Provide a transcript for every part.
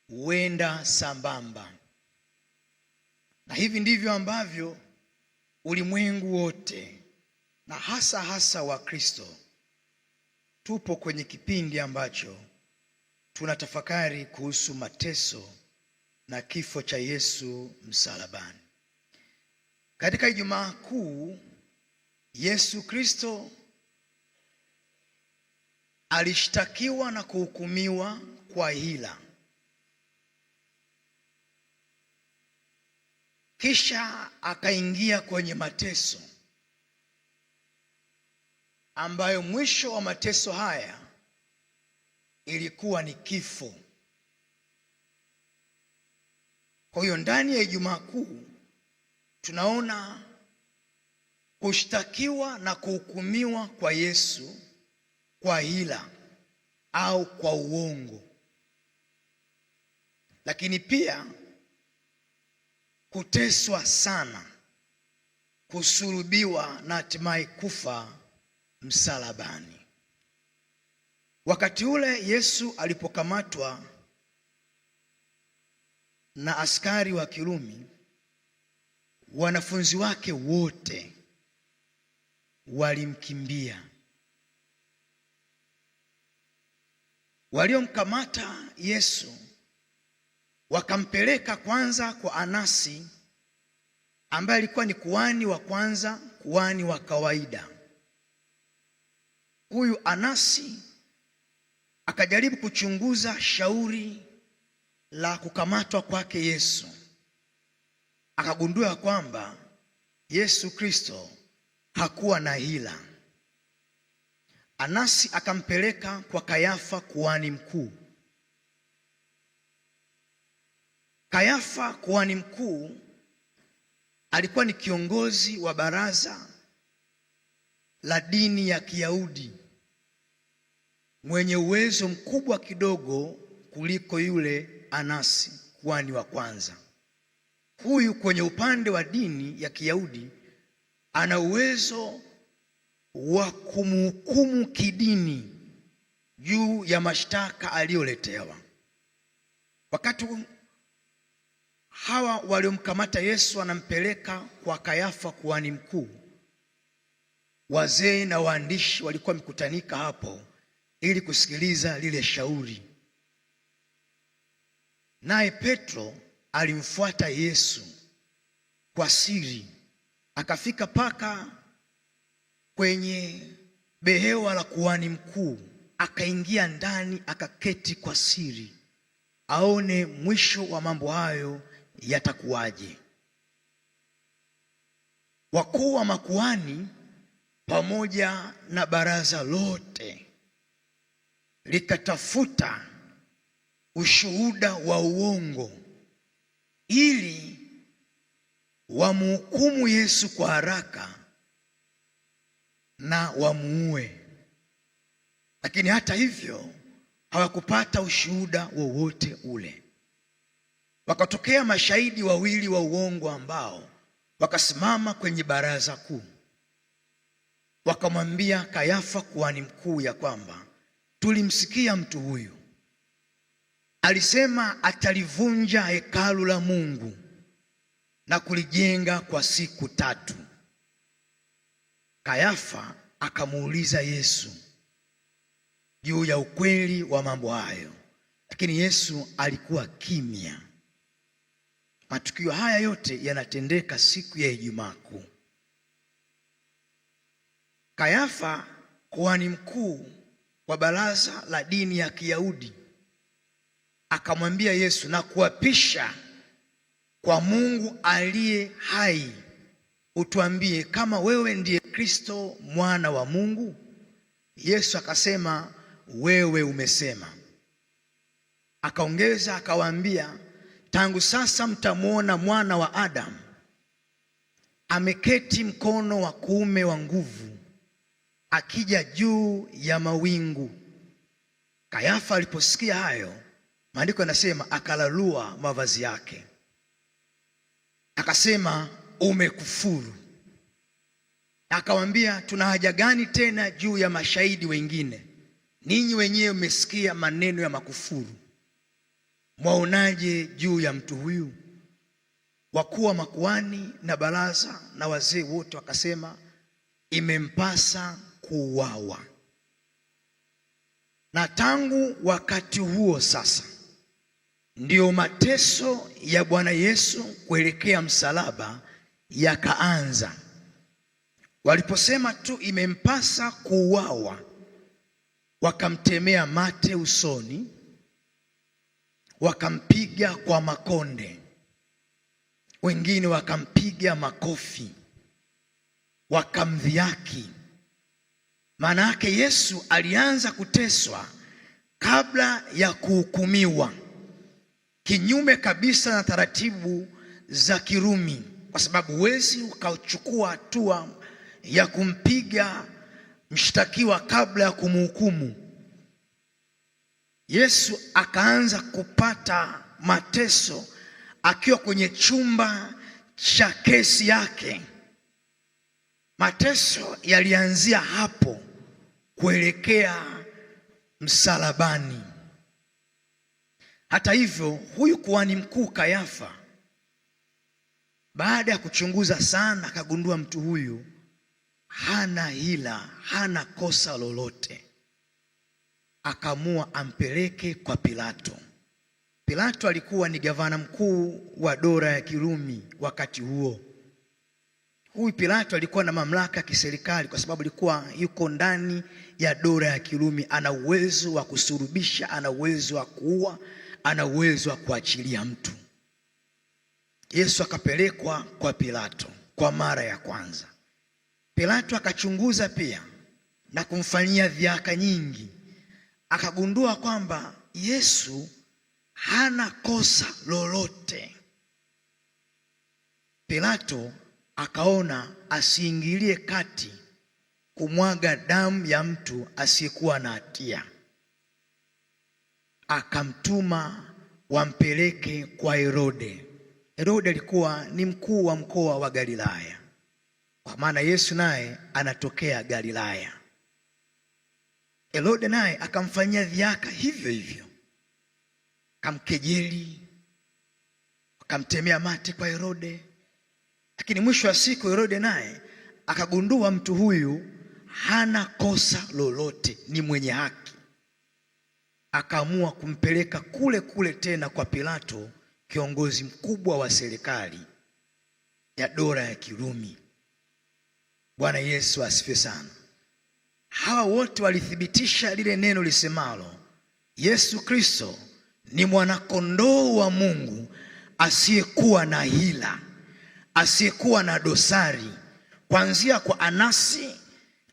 huenda sambamba. Na hivi ndivyo ambavyo ulimwengu wote na hasa wa Kristo tupo kwenye kipindi ambacho tunatafakari kuhusu mateso na kifo cha Yesu msalabani. Katika Ijumaa Kuu, Yesu Kristo alishtakiwa na kuhukumiwa kwa hila. Kisha akaingia kwenye mateso ambayo mwisho wa mateso haya ilikuwa ni kifo. Kwa hiyo ndani ya Ijumaa Kuu tunaona kushtakiwa na kuhukumiwa kwa Yesu kwa hila au kwa uongo, lakini pia kuteswa sana, kusulubiwa na hatimaye kufa msalabani. Wakati ule Yesu alipokamatwa na askari wa Kirumi, wanafunzi wake wote walimkimbia. Waliomkamata Yesu wakampeleka kwanza kwa Anasi, ambaye alikuwa ni kuhani wa kwanza, kuhani wa kawaida. Huyu Anasi akajaribu kuchunguza shauri la kukamatwa kwake Yesu. Akagundua kwamba Yesu Kristo hakuwa na hila. Anasi akampeleka kwa Kayafa kuhani mkuu. Kayafa kuhani mkuu alikuwa ni kiongozi wa baraza la dini ya Kiyahudi, mwenye uwezo mkubwa kidogo kuliko yule Anasi kuhani wa kwanza. Huyu kwenye upande wa dini ya Kiyahudi ana uwezo wa kumhukumu kidini juu ya mashtaka aliyoletewa. Wakati hawa waliomkamata Yesu wanampeleka kwa Kayafa kuhani mkuu, wazee na waandishi walikuwa wamekutanika hapo ili kusikiliza lile shauri. Naye Petro alimfuata Yesu kwa siri, akafika paka kwenye behewa la kuhani mkuu, akaingia ndani, akaketi kwa siri aone mwisho wa mambo hayo yatakuwaje. Wakuu wa makuhani pamoja na baraza lote likatafuta ushuhuda wa uongo ili wamhukumu Yesu kwa haraka na wamuue. Lakini hata hivyo hawakupata ushuhuda wowote ule. Wakatokea mashahidi wawili wa uongo ambao wakasimama kwenye baraza kuu, wakamwambia Kayafa kuhani mkuu ya kwamba tulimsikia mtu huyu alisema atalivunja hekalu la Mungu na kulijenga kwa siku 3. Kayafa akamuuliza Yesu juu ya ukweli wa mambo hayo, lakini Yesu alikuwa kimya. Matukio haya yote yanatendeka siku ya Ijumaa Kuu. Kayafa kuhani mkuu wa baraza la dini ya Kiyahudi akamwambia Yesu, na kuapisha kwa Mungu aliye hai, utuambie kama wewe ndiye Kristo mwana wa Mungu. Yesu akasema, wewe umesema. Akaongeza akawaambia, tangu sasa mtamwona mwana wa Adamu ameketi mkono wa kuume wa nguvu, akija juu ya mawingu. Kayafa aliposikia hayo, maandiko yanasema akalalua mavazi yake, akasema, umekufuru. Akawaambia, tuna haja gani tena juu ya mashahidi wengine? Ninyi wenyewe mmesikia maneno ya makufuru. mwaonaje juu ya mtu huyu? Wakuu wa makuhani na baraza na wazee wote wakasema, imempasa kuuawa. Na tangu wakati huo sasa ndiyo mateso ya Bwana Yesu kuelekea msalaba yakaanza. Waliposema tu imempasa kuuawa, wakamtemea mate usoni, wakampiga kwa makonde, wengine wakampiga makofi, wakamdhihaki. Maana yake Yesu alianza kuteswa kabla ya kuhukumiwa, kinyume kabisa na taratibu za Kirumi, kwa sababu huwezi ukachukua hatua ya kumpiga mshtakiwa kabla ya kumhukumu. Yesu akaanza kupata mateso akiwa kwenye chumba cha kesi yake. Mateso yalianzia hapo kuelekea msalabani. Hata hivyo, huyu kuhani mkuu Kayafa, baada ya kuchunguza sana, akagundua mtu huyu hana hila, hana kosa lolote. Akaamua ampeleke kwa Pilato. Pilato alikuwa ni gavana mkuu wa dola ya Kirumi wakati huo. Huyu Pilato alikuwa na mamlaka ya kiserikali kwa sababu alikuwa yuko ndani ya dola ya Kirumi. Ana uwezo wa kusurubisha, ana uwezo wa kuua, ana uwezo wa kuachilia mtu. Yesu akapelekwa kwa Pilato kwa mara ya kwanza. Pilato akachunguza pia na kumfanyia dhihaka nyingi. Akagundua kwamba Yesu hana kosa lolote. Pilato akaona asiingilie kati kumwaga damu ya mtu asiyekuwa na hatia. Akamtuma wampeleke kwa Herode. Herode alikuwa ni mkuu wa mkoa wa Galilaya, kwa maana Yesu naye anatokea Galilaya. Herode naye akamfanyia dhihaka hivyo hivyo, akamkejeli, akamtemea mate kwa Herode. Lakini mwisho wa siku Herode naye akagundua mtu huyu hana kosa lolote, ni mwenye haki. Akaamua kumpeleka kule kule tena kwa Pilato, kiongozi mkubwa wa serikali ya dola ya Kirumi. Bwana Yesu asifiwe sana. Hawa wote walithibitisha lile neno lisemalo, Yesu Kristo ni mwanakondoo wa Mungu asiyekuwa na hila, asiyekuwa na dosari. Kuanzia kwa Anasi,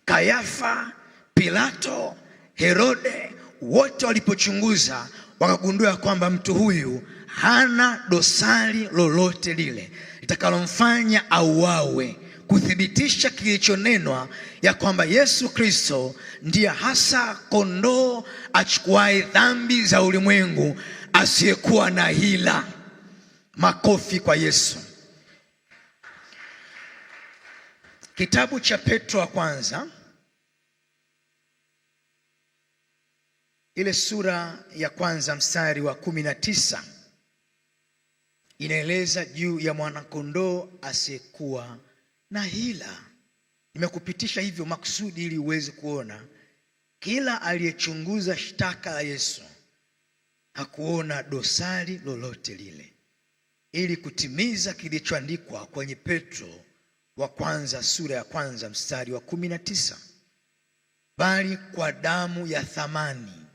Kayafa, Pilato, Herode, wote walipochunguza wakagundua kwamba mtu huyu hana dosari lolote lile litakalomfanya auawe, kuthibitisha kilichonenwa ya kwamba Yesu Kristo ndiye hasa kondoo achukuaye dhambi za ulimwengu, asiyekuwa na hila. Makofi kwa Yesu. Kitabu cha Petro wa kwanza, ile sura ya kwanza mstari wa 19 inaeleza juu ya mwanakondoo asiyekuwa na hila. Nimekupitisha hivyo makusudi ili uweze kuona kila aliyechunguza shtaka la Yesu hakuona dosari lolote lile, ili kutimiza kilichoandikwa kwenye Petro wa kwanza sura ya kwanza mstari wa 19, bali kwa damu ya thamani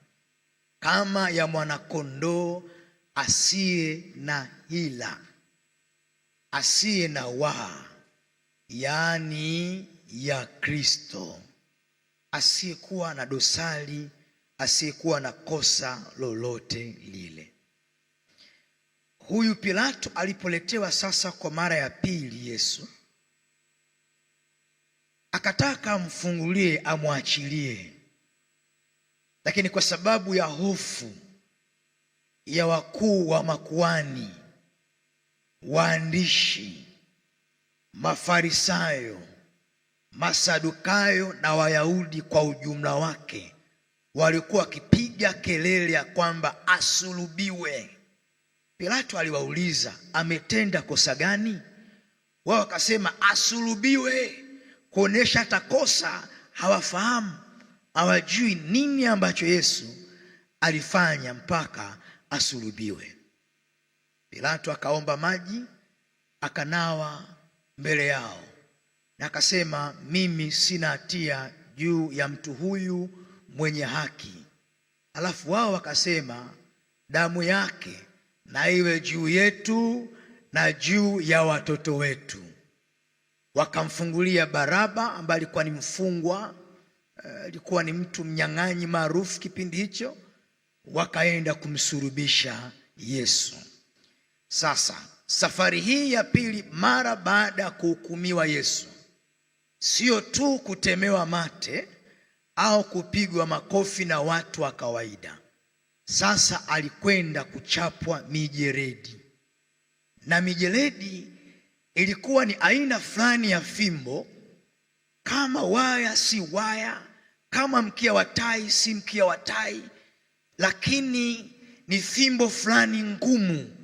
kama ya mwanakondoo asiye na hila, asiye na waa, yaani ya Kristo, asiyekuwa na dosari, asiyekuwa na kosa lolote lile. Huyu Pilato alipoletewa sasa kwa mara ya pili Yesu, akataka amfungulie, amwachilie, lakini kwa sababu ya hofu ya wakuu wa makuhani, waandishi, Mafarisayo, Masadukayo na Wayahudi kwa ujumla wake, walikuwa wakipiga kelele ya kwamba asulubiwe. Pilato aliwauliza, ametenda kosa gani? Wao wakasema asulubiwe, kuonesha hata kosa hawafahamu, hawajui nini ambacho Yesu alifanya mpaka asulubiwe. Pilato akaomba maji, akanawa mbele yao na akasema, mimi sina hatia juu ya mtu huyu mwenye haki. Alafu wao wakasema, damu yake na iwe juu yetu na juu ya watoto wetu. Wakamfungulia Baraba ambaye alikuwa ni mfungwa, alikuwa ni mtu mnyang'anyi maarufu kipindi hicho. Wakaenda kumsulubisha Yesu. Sasa safari hii ya pili mara baada ya kuhukumiwa Yesu, sio tu kutemewa mate au kupigwa makofi na watu wa kawaida. Sasa alikwenda kuchapwa mijeledi. Na mijeledi ilikuwa ni aina fulani ya fimbo, kama waya si waya, kama mkia wa tai si mkia wa tai, lakini ni fimbo fulani ngumu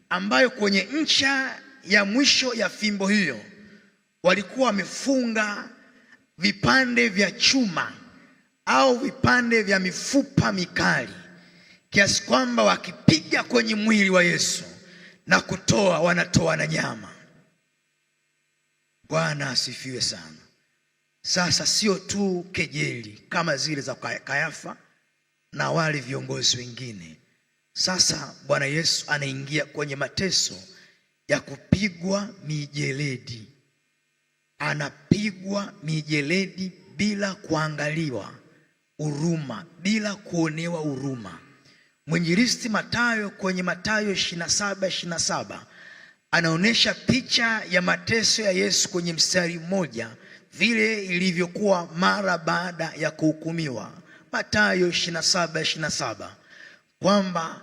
ambayo kwenye ncha ya mwisho ya fimbo hiyo walikuwa wamefunga vipande vya chuma au vipande vya mifupa mikali, kiasi kwamba wakipiga kwenye mwili wa Yesu na kutoa, wanatoa na nyama. Bwana asifiwe sana. Sasa sio tu kejeli kama zile za Kayafa na wale viongozi wengine. Sasa Bwana Yesu anaingia kwenye mateso ya kupigwa mijeledi. Anapigwa mijeledi bila kuangaliwa huruma, bila kuonewa huruma. Mwinjilisti Mathayo kwenye Mathayo 27:27 anaonesha picha ya mateso ya Yesu kwenye mstari mmoja, vile ilivyokuwa mara baada ya kuhukumiwa. Mathayo 27:27 kwamba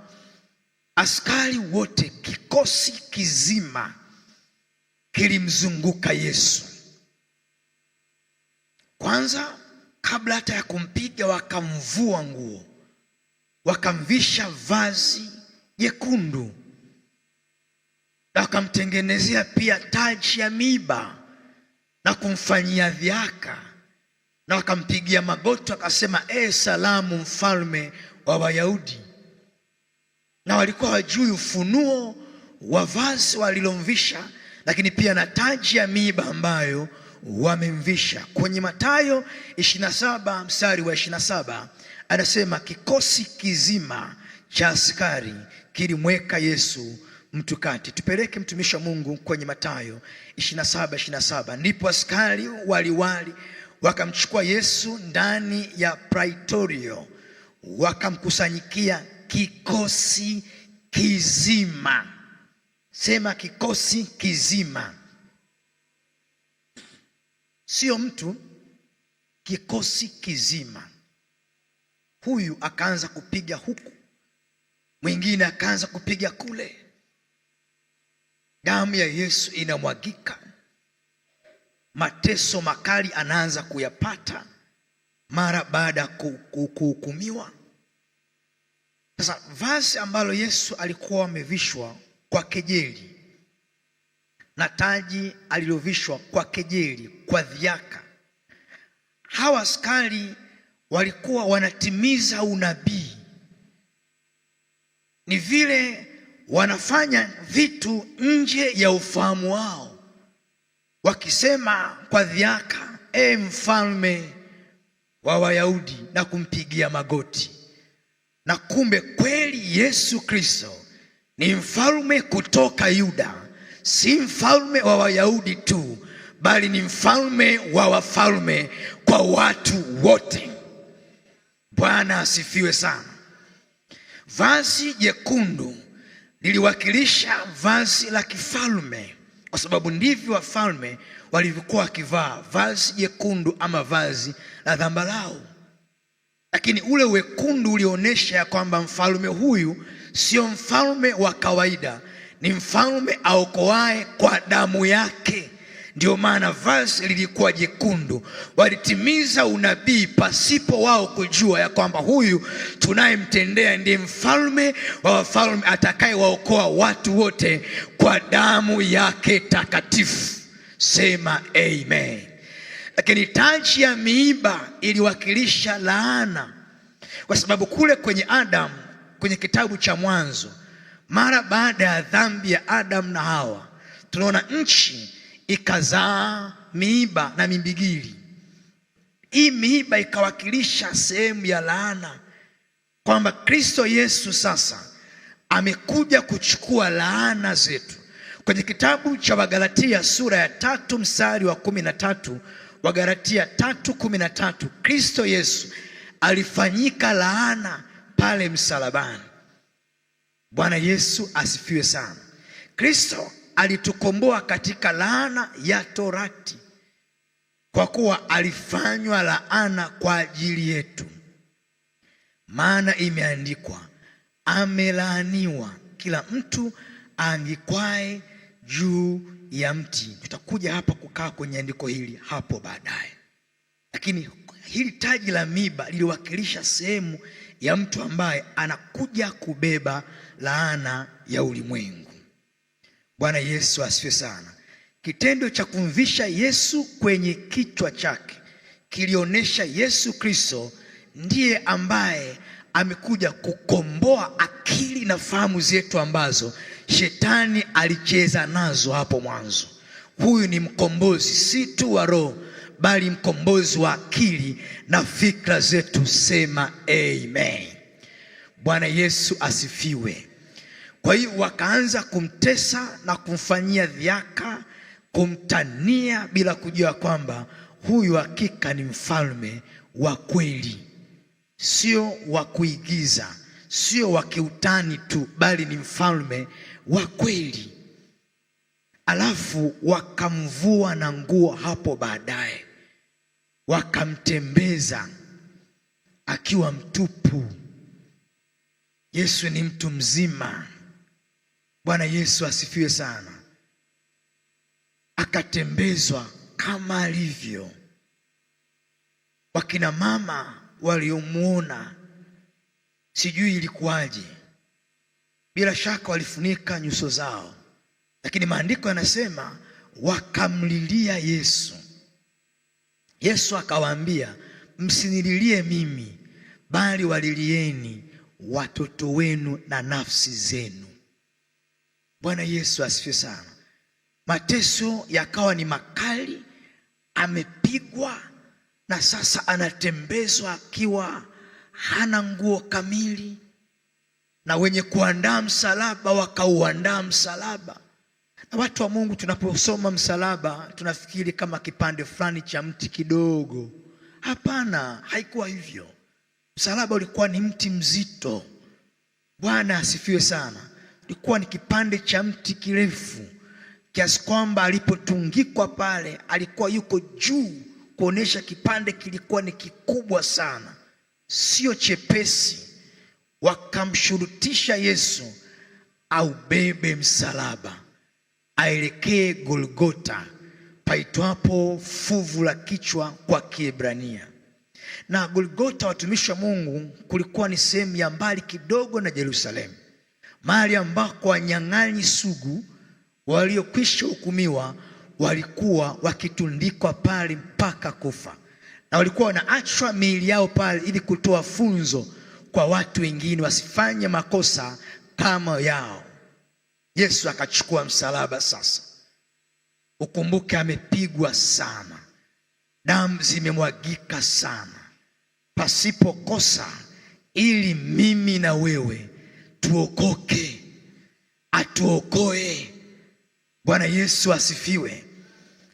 askari wote, kikosi kizima kilimzunguka Yesu. Kwanza, kabla hata ya kumpiga, wakamvua nguo, wakamvisha vazi jekundu, na wakamtengenezea pia taji ya miiba na kumfanyia dhihaka, na wakampigia magoti, wakasema, salamu mfalme wa Wayahudi. Na walikuwa wajui ufunuo wa vazi walilomvisha, lakini pia na taji ya miiba ambayo wamemvisha. Kwenye Mathayo 27 mstari wa 27 anasema kikosi kizima cha askari kilimweka Yesu mtu kati. Tupeleke mtumishi wa Mungu kwenye Mathayo 27:27. Ndipo askari waliwali wakamchukua Yesu ndani ya praitorio, wakamkusanyikia kikosi kizima. Sema kikosi kizima, sio mtu, kikosi kizima. Huyu akaanza kupiga huku, mwingine akaanza kupiga kule. Damu ya Yesu inamwagika, mateso makali anaanza kuyapata mara baada ya kuhukumiwa. Sasa vazi ambalo Yesu alikuwa amevishwa kwa kejeli na taji alilovishwa kwa kejeli, kwa dhihaka, hawa askari walikuwa wanatimiza unabii. Ni vile wanafanya vitu nje ya ufahamu wao, wakisema kwa dhihaka, mfalme wa Wayahudi, na kumpigia magoti. Na kumbe kweli Yesu Kristo ni mfalme kutoka Yuda, si mfalme wa Wayahudi tu, bali ni mfalme wa wafalme kwa watu wote. Bwana asifiwe sana. Vazi jekundu liliwakilisha vazi la kifalme, kwa sababu ndivyo wafalme walivyokuwa wakivaa, vazi jekundu ama vazi la zambarau. Lakini ule wekundu ulionyesha ya kwamba mfalme huyu sio mfalme wa kawaida, ni mfalme aokoaye kwa damu yake, Ndio maana vazi lilikuwa jekundu. Walitimiza unabii pasipo wao kujua ya kwamba huyu tunayemtendea ndiye mfalme wa wafalme, atakayewaokoa watu wote kwa damu yake takatifu. Sema amen. Lakini taji ya miiba iliwakilisha laana, kwa sababu kule kwenye Adamu, kwenye kitabu cha Mwanzo, mara baada ya dhambi ya Adamu na Hawa, tunaona nchi ikazaa miiba na mimbigili. Hii miiba ikawakilisha sehemu ya laana, kwamba Kristo Yesu sasa amekuja kuchukua laana zetu. Kwenye kitabu cha Wagalatia sura ya 3 mstari wa 13, Wagalatia 3:13, Kristo Yesu alifanyika laana pale msalabani. Bwana Yesu asifiwe sana. Kristo alitukomboa katika laana ya torati, kwa kuwa alifanywa laana kwa ajili yetu. Maana imeandikwa, amelaaniwa kila mtu aangikwae juu ya mti. Tutakuja hapa kukaa kwenye andiko hili hapo baadaye. Lakini hili taji la miiba liliwakilisha sehemu ya mtu ambaye anakuja kubeba laana ya ulimwengu. Bwana Yesu asifiwe sana. Kitendo cha kumvisha Yesu kwenye kichwa chake kilionyesha Yesu Kristo ndiye ambaye amekuja kukomboa akili na fahamu zetu ambazo shetani alicheza nazo hapo mwanzo. Huyu ni mkombozi si tu wa roho, bali mkombozi wa akili na fikra zetu. Sema amen. Bwana Yesu asifiwe. Kwa hiyo wakaanza kumtesa na kumfanyia dhihaka, kumtania, bila kujua kwamba huyu hakika ni mfalme wa kweli, sio wa kuigiza, sio wa kiutani tu, bali ni mfalme wa kweli. Alafu wakamvua na nguo hapo baadaye, wakamtembeza akiwa mtupu. Yesu ni mtu mzima. Bwana Yesu asifiwe sana. Akatembezwa kama alivyo. Wakina mama waliomuona sijui ilikuwaje, bila shaka walifunika nyuso zao, lakini maandiko yanasema wakamlilia Yesu. Yesu akawaambia, msinililie mimi, bali walilieni watoto wenu na nafsi zenu. Bwana Yesu asifiwe sana. Mateso yakawa ni makali, amepigwa na sasa anatembezwa akiwa hana nguo kamili, na wenye kuandaa msalaba wakauandaa msalaba. Na watu wa Mungu, tunaposoma msalaba tunafikiri kama kipande fulani cha mti kidogo. Hapana, haikuwa hivyo. Msalaba ulikuwa ni mti mzito. Bwana asifiwe sana. Ulikuwa ni kipande cha mti kirefu kiasi kwamba alipotungikwa pale alikuwa yuko juu, kuonesha kipande kilikuwa ni kikubwa sana, sio chepesi. Wakamshurutisha Yesu aubebe msalaba aelekee Golgota, paitwapo fuvu la kichwa kwa Kiebrania. Na Golgota, watumishi wa Mungu, kulikuwa ni sehemu ya mbali kidogo na Yerusalemu, mahali ambako wanyang'anyi sugu waliokwisha hukumiwa walikuwa wakitundikwa pale mpaka kufa, na walikuwa wanaachwa miili yao pale ili kutoa funzo kwa watu wengine wasifanye makosa kama yao. Yesu akachukua msalaba sasa. Ukumbuke amepigwa sana, damu zimemwagika sana, pasipo kosa, ili mimi na wewe tuokoke, atuokoe. Bwana Yesu asifiwe.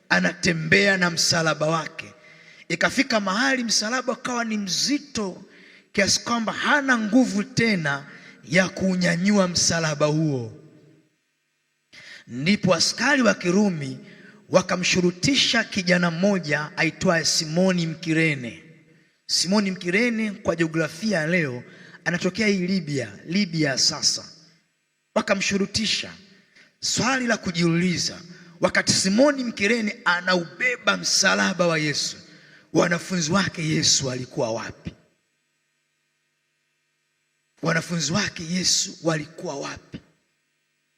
Anatembea na msalaba wake. Ikafika mahali msalaba ukawa ni mzito kiasi kwamba hana nguvu tena ya kuunyanyua msalaba huo. Ndipo askari wa Kirumi wakamshurutisha kijana mmoja aitwaye Simoni Mkirene. Simoni Mkirene kwa jiografia leo anatokea hii Libya sasa. Wakamshurutisha. Swali la kujiuliza, wakati Simoni Mkirene anaubeba msalaba wa Yesu, wanafunzi wake Yesu alikuwa wapi? Wanafunzi wake Yesu walikuwa wapi?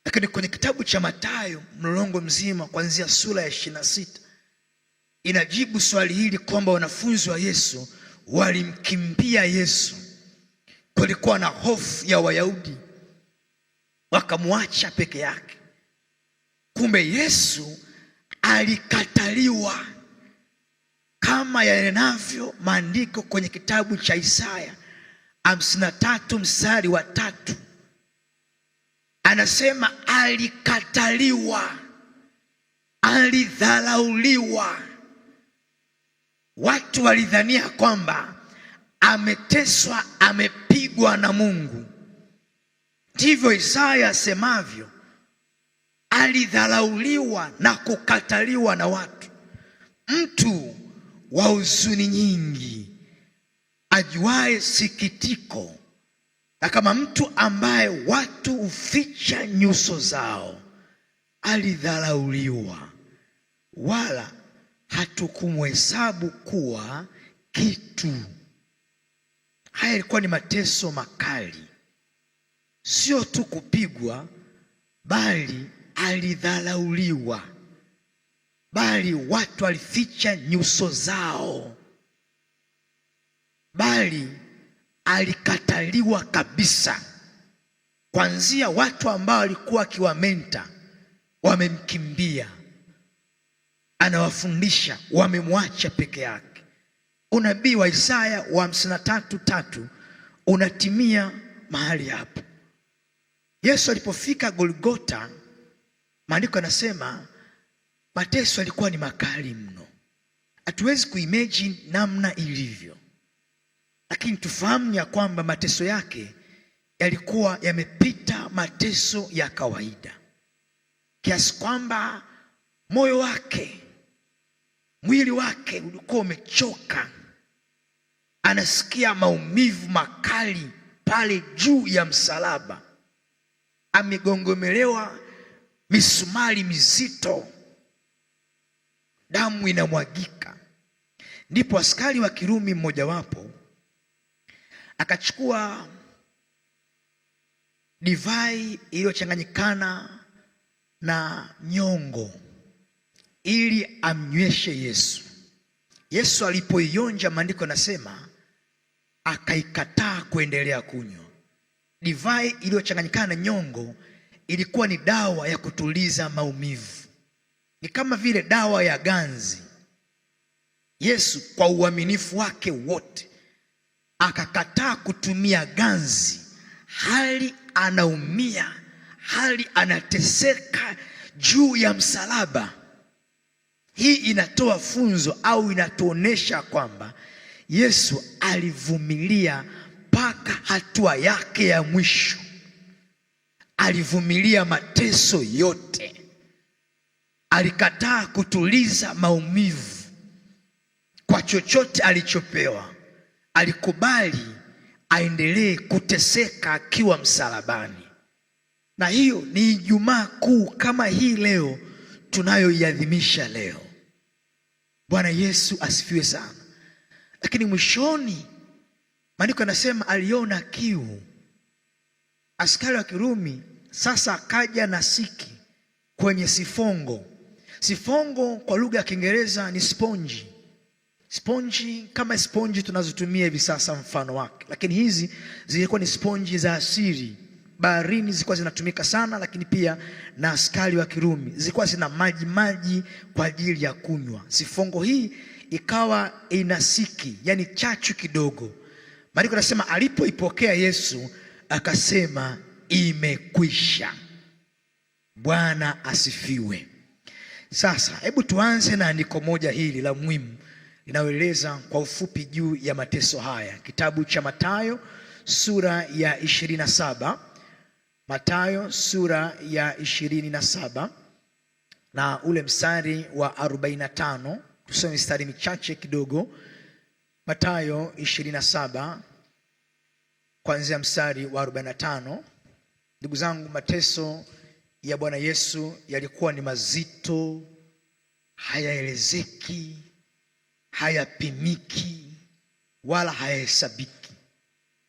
Lakini kwenye kitabu cha Mathayo mlolongo mzima kuanzia sura ya 26 inajibu swali hili kwamba wanafunzi wa Yesu walimkimbia Yesu. Kulikuwa na hofu ya Wayahudi, wakamwacha peke yake. Kumbe Yesu alikataliwa, kama yanavyo maandiko kwenye kitabu cha Isaya 53 mstari wa 3. Anasema alikataliwa, alidharauliwa. Watu walidhania kwamba ameteswa, amepigwa na Mungu. Ndivyo Isaya asemavyo, alidharauliwa na kukataliwa na watu, mtu wa huzuni nyingi, ajuaye sikitiko, na kama mtu ambaye watu huficha nyuso zao. Alidharauliwa, wala hatukumhesabu kuwa kitu. Haya ilikuwa ni mateso makali, sio tu kupigwa, bali alidharauliwa, bali watu walificha nyuso zao, bali alikataliwa kabisa. Kuanzia watu ambao walikuwa akiwamenta wamemkimbia, anawafundisha wamemwacha peke yake. Unabii wa Isaya wa 53:3 unatimia mahali hapo. Yesu alipofika Golgotha, maandiko yanasema mateso yalikuwa ni makali mno. Hatuwezi kuimagine namna ilivyo, lakini tufahamu ya kwamba mateso yake yalikuwa yamepita mateso ya kawaida, kiasi kwamba moyo wake, mwili wake ulikuwa umechoka. Anasikia maumivu makali pale juu ya msalaba, amegongomelewa misumari mizito, damu inamwagika. Ndipo askari wa Kirumi mmojawapo akachukua divai iliyochanganyikana na nyongo ili amnyweshe Yesu. Yesu alipoionja, maandiko nasema akaikataa kuendelea kunywa. Divai iliyochanganyikana na nyongo ilikuwa ni dawa ya kutuliza maumivu, ni kama vile dawa ya ganzi. Yesu kwa uaminifu wake wote akakataa kutumia ganzi, hali anaumia, hali anateseka juu ya msalaba. Hii inatoa funzo au inatuonesha kwamba Yesu alivumilia mpaka hatua yake ya mwisho. Alivumilia mateso yote, alikataa kutuliza maumivu kwa chochote alichopewa. Alikubali aendelee kuteseka akiwa msalabani. Na hiyo ni Ijumaa Kuu kama hii leo tunayoiadhimisha leo. Bwana Yesu asifiwe sana. Lakini mwishoni maandiko yanasema aliona kiu. Askari wa Kirumi sasa akaja na siki kwenye sifongo. Sifongo kwa lugha ya Kiingereza ni sponji. Sponji kama sponji tunazotumia hivi sasa mfano wake, lakini hizi zilikuwa ni sponji za asili. Baharini zilikuwa zinatumika sana, lakini pia na askari wa Kirumi zilikuwa zina maji kwa ajili ya kunywa. Sifongo hii ikawa ina siki, yani chachu kidogo. Maandiko yanasema alipoipokea Yesu akasema imekwisha. Bwana asifiwe. Sasa hebu tuanze na andiko moja hili la muhimu linaloeleza kwa ufupi juu ya mateso haya. Kitabu cha Mathayo sura ya 27. Mathayo sura ya 27 na ule mstari wa 45. Tusome mstari michache kidogo. Mathayo 27 kuanzia mstari wa 45. Ndugu zangu, mateso ya Bwana Yesu yalikuwa ni mazito, hayaelezeki, hayapimiki, wala hayahesabiki.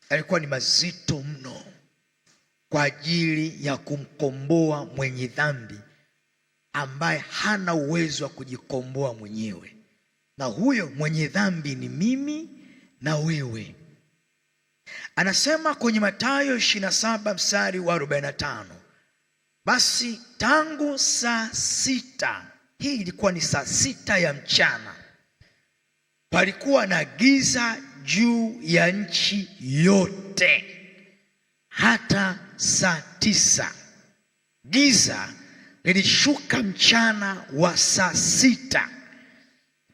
Yalikuwa ni mazito mno kwa ajili ya kumkomboa mwenye dhambi ambaye hana uwezo wa kujikomboa mwenyewe. Na huyo mwenye dhambi ni mimi na wewe. Anasema kwenye Mathayo 27 mstari wa 45, basi tangu saa 6, hii ilikuwa ni saa 6 ya mchana, palikuwa na giza juu ya nchi yote hata saa 9. Giza lilishuka mchana wa saa 6,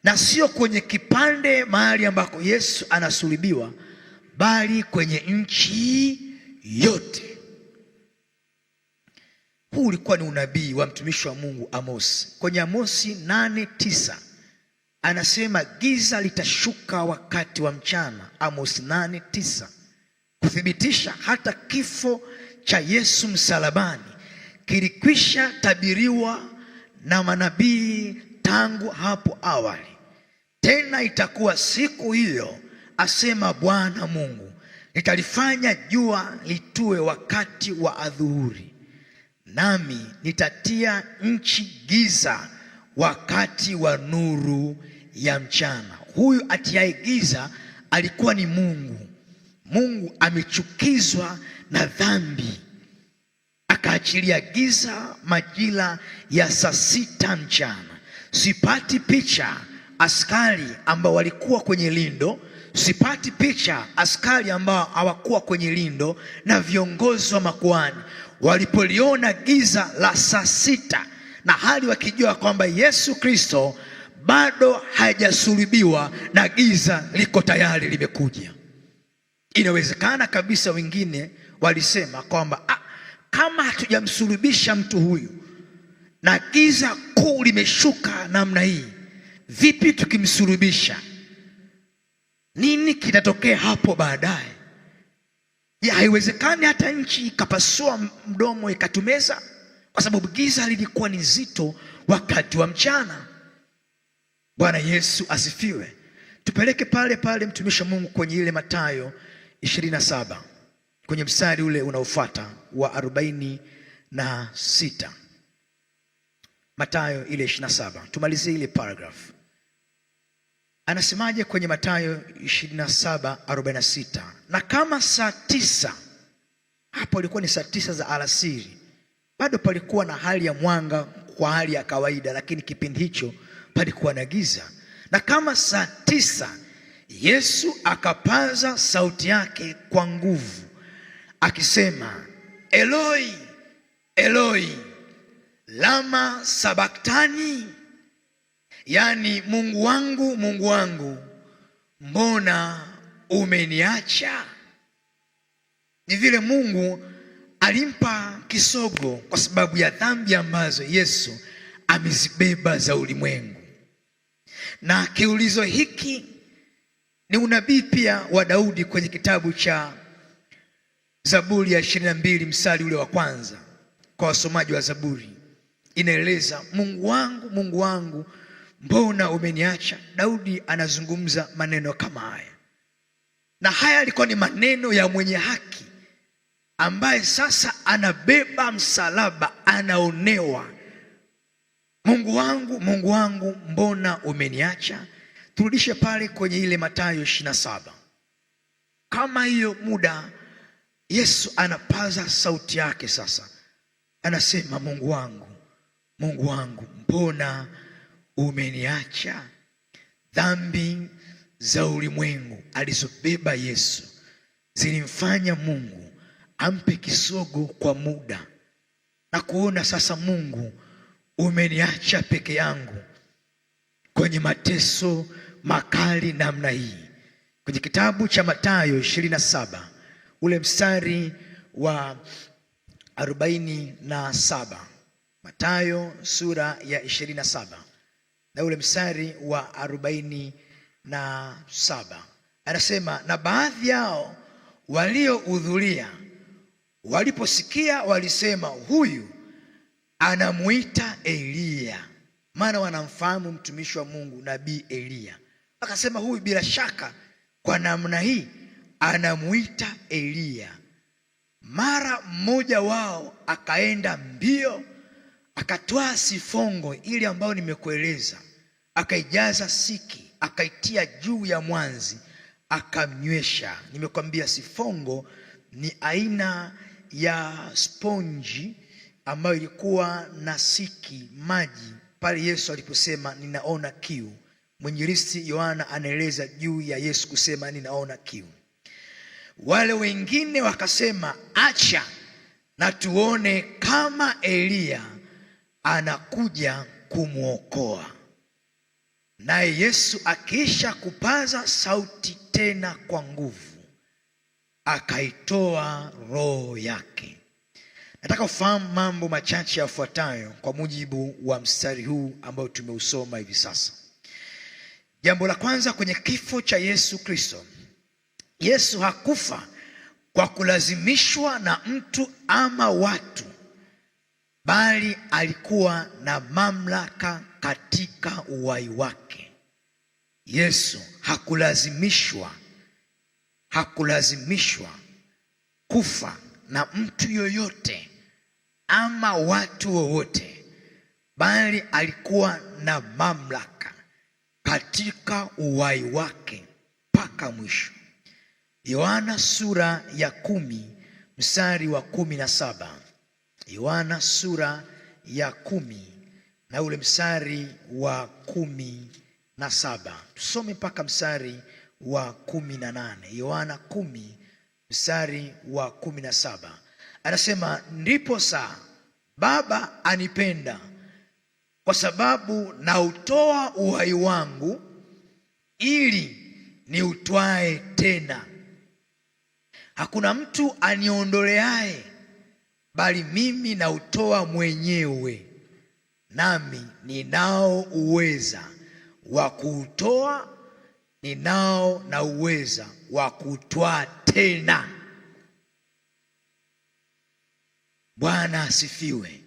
na sio kwenye kipande mahali ambako Yesu anasulubiwa, bali kwenye nchi yote. Huu ulikuwa ni unabii wa mtumishi wa Mungu Amosi. Kwenye Amosi 8:9 anasema giza litashuka wakati wa mchana. Amosi 8:9, kuthibitisha hata kifo cha Yesu msalabani kilikwisha tabiriwa na manabii tangu hapo awali. Tena itakuwa siku hiyo, asema Bwana Mungu, nitalifanya jua litue wakati wa adhuhuri, nami nitatia nchi giza wakati wa nuru ya mchana. Huyu atiaye giza alikuwa ni Mungu. Mungu amechukizwa na dhambi, akaachilia giza majira ya saa 6 mchana. Sipati picha askari ambao walikuwa kwenye lindo, sipati picha askari ambao hawakuwa kwenye lindo, na viongozi wa makuhani walipoliona giza la saa 6, na hali wakijua kwamba Yesu Kristo bado hajasulubiwa na giza liko tayari limekuja. Inawezekana kabisa wengine walisema kwamba kama hatujamsulubisha mtu huyu na giza kuu limeshuka namna hii, vipi tukimsulubisha? Nini kitatokea hapo baadaye? Haiwezekani hata nchi ikapasua mdomo ikatumeza, kwa sababu giza lilikuwa ni zito wakati wa mchana. Bwana Yesu asifiwe. Tupeleke pale pale mtumishi wa Mungu kwenye ile Mathayo 27, kwenye mstari ule unaofuata wa 46. Mathayo ile 27, tumalizie ile paragraph. Anasemaje kwenye Mathayo 27:46? Na kama saa 9, hapo ilikuwa ni saa 9 za alasiri, bado palikuwa na hali ya mwanga kwa hali ya kawaida, lakini kipindi hicho palikuwa na giza. Na kama saa 9, Yesu akapaza sauti yake kwa nguvu akisema, Eloi, Eloi, lama sabaktani, yani Mungu wangu, Mungu wangu, mbona umeniacha? Ni vile Mungu alimpa kisogo kwa sababu ya dhambi ambazo Yesu amezibeba za ulimwengu. Na kiulizo hiki ni unabii pia wa Daudi kwenye kitabu cha Zaburi ya 22 mstari ule wa kwanza. Kwa wasomaji wa Zaburi, inaeleza Mungu wangu, Mungu wangu, mbona umeniacha? Daudi anazungumza maneno kama haya, na haya yalikuwa ni maneno ya mwenye haki ambaye sasa anabeba msalaba, anaonewa. Mungu wangu, Mungu wangu, mbona umeniacha? Turudishe pale kwenye ile Mathayo 27. Kama hiyo muda Yesu anapaza sauti yake sasa, anasema Mungu wangu, Mungu wangu, mbona umeniacha? Dhambi za ulimwengu alizobeba Yesu zilimfanya Mungu ampe kisogo kwa muda na kuona sasa, Mungu umeniacha peke yangu kwenye mateso makali namna hii. Kwenye kitabu cha Mathayo 27 ule mstari wa 47, Mathayo sura ya 27 na ule mstari wa 47, anasema, na baadhi yao waliohudhuria waliposikia walisema, huyu anamuita Eliya, maana wanamfahamu mtumishi wa Mungu nabii Eliya. Akasema huyu bila shaka kwa namna hii anamuita Eliya. Mara mmoja wao akaenda mbio, akatoa sifongo ile ambayo nimekueleza, akaijaza siki, akaitia juu ya mwanzi, akamnywesha. Nimekwambia sifongo ni aina ya sponji ambayo ilikuwa na siki maji pale Yesu aliposema ninaona kiu. Mwinjilisti Yohana anaeleza juu ya Yesu kusema ninaona kiu. Wale wengine wakasema acha na tuone kama Eliya anakuja kumwokoa. Naye Yesu akiisha kupaza sauti tena kwa nguvu, akaitoa roho yake. Nataka ufahamu mambo machache yafuatayo kwa mujibu wa mstari huu ambao tumeusoma hivi sasa. Jambo la kwanza, kwenye kifo cha Yesu Kristo, Yesu hakufa kwa kulazimishwa na mtu ama watu, bali alikuwa na mamlaka katika uhai wake. Yesu hakulazimishwa kufa na mtu yoyote ama watu wowote, bali alikuwa na mamlaka katika uhai wake mpaka mwisho. Yohana sura ya 10 mstari wa 17. Yohana sura ya 10 na ule mstari wa 17. Tusome mpaka mstari wa 18. Yohana 10 mstari wa 17. Anasema, ndipo saa Baba anipenda kwa sababu nautoa uhai wangu ili niutwae tena. Hakuna mtu aniondoleaye, bali mimi nautoa mwenyewe, nami ninao uweza wa kuutoa, ninao na uweza wa kutwaa tena. Bwana asifiwe.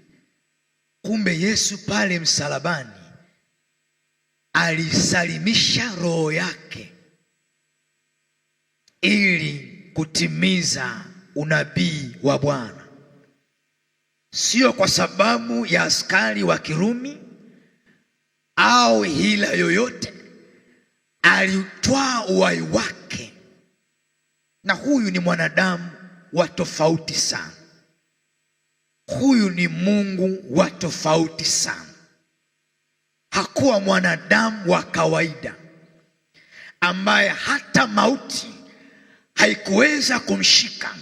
Kumbe Yesu pale msalabani alisalimisha roho yake ili kutimiza unabii wa Bwana. Sio kwa sababu ya askari wa Kirumi au hila yoyote, alitwaa uhai wake. Na huyu ni mwanadamu wa tofauti sana. Huyu ni Mungu wa tofauti sana. Hakuwa mwanadamu wa kawaida ambaye hata mauti haikuweza kumshika,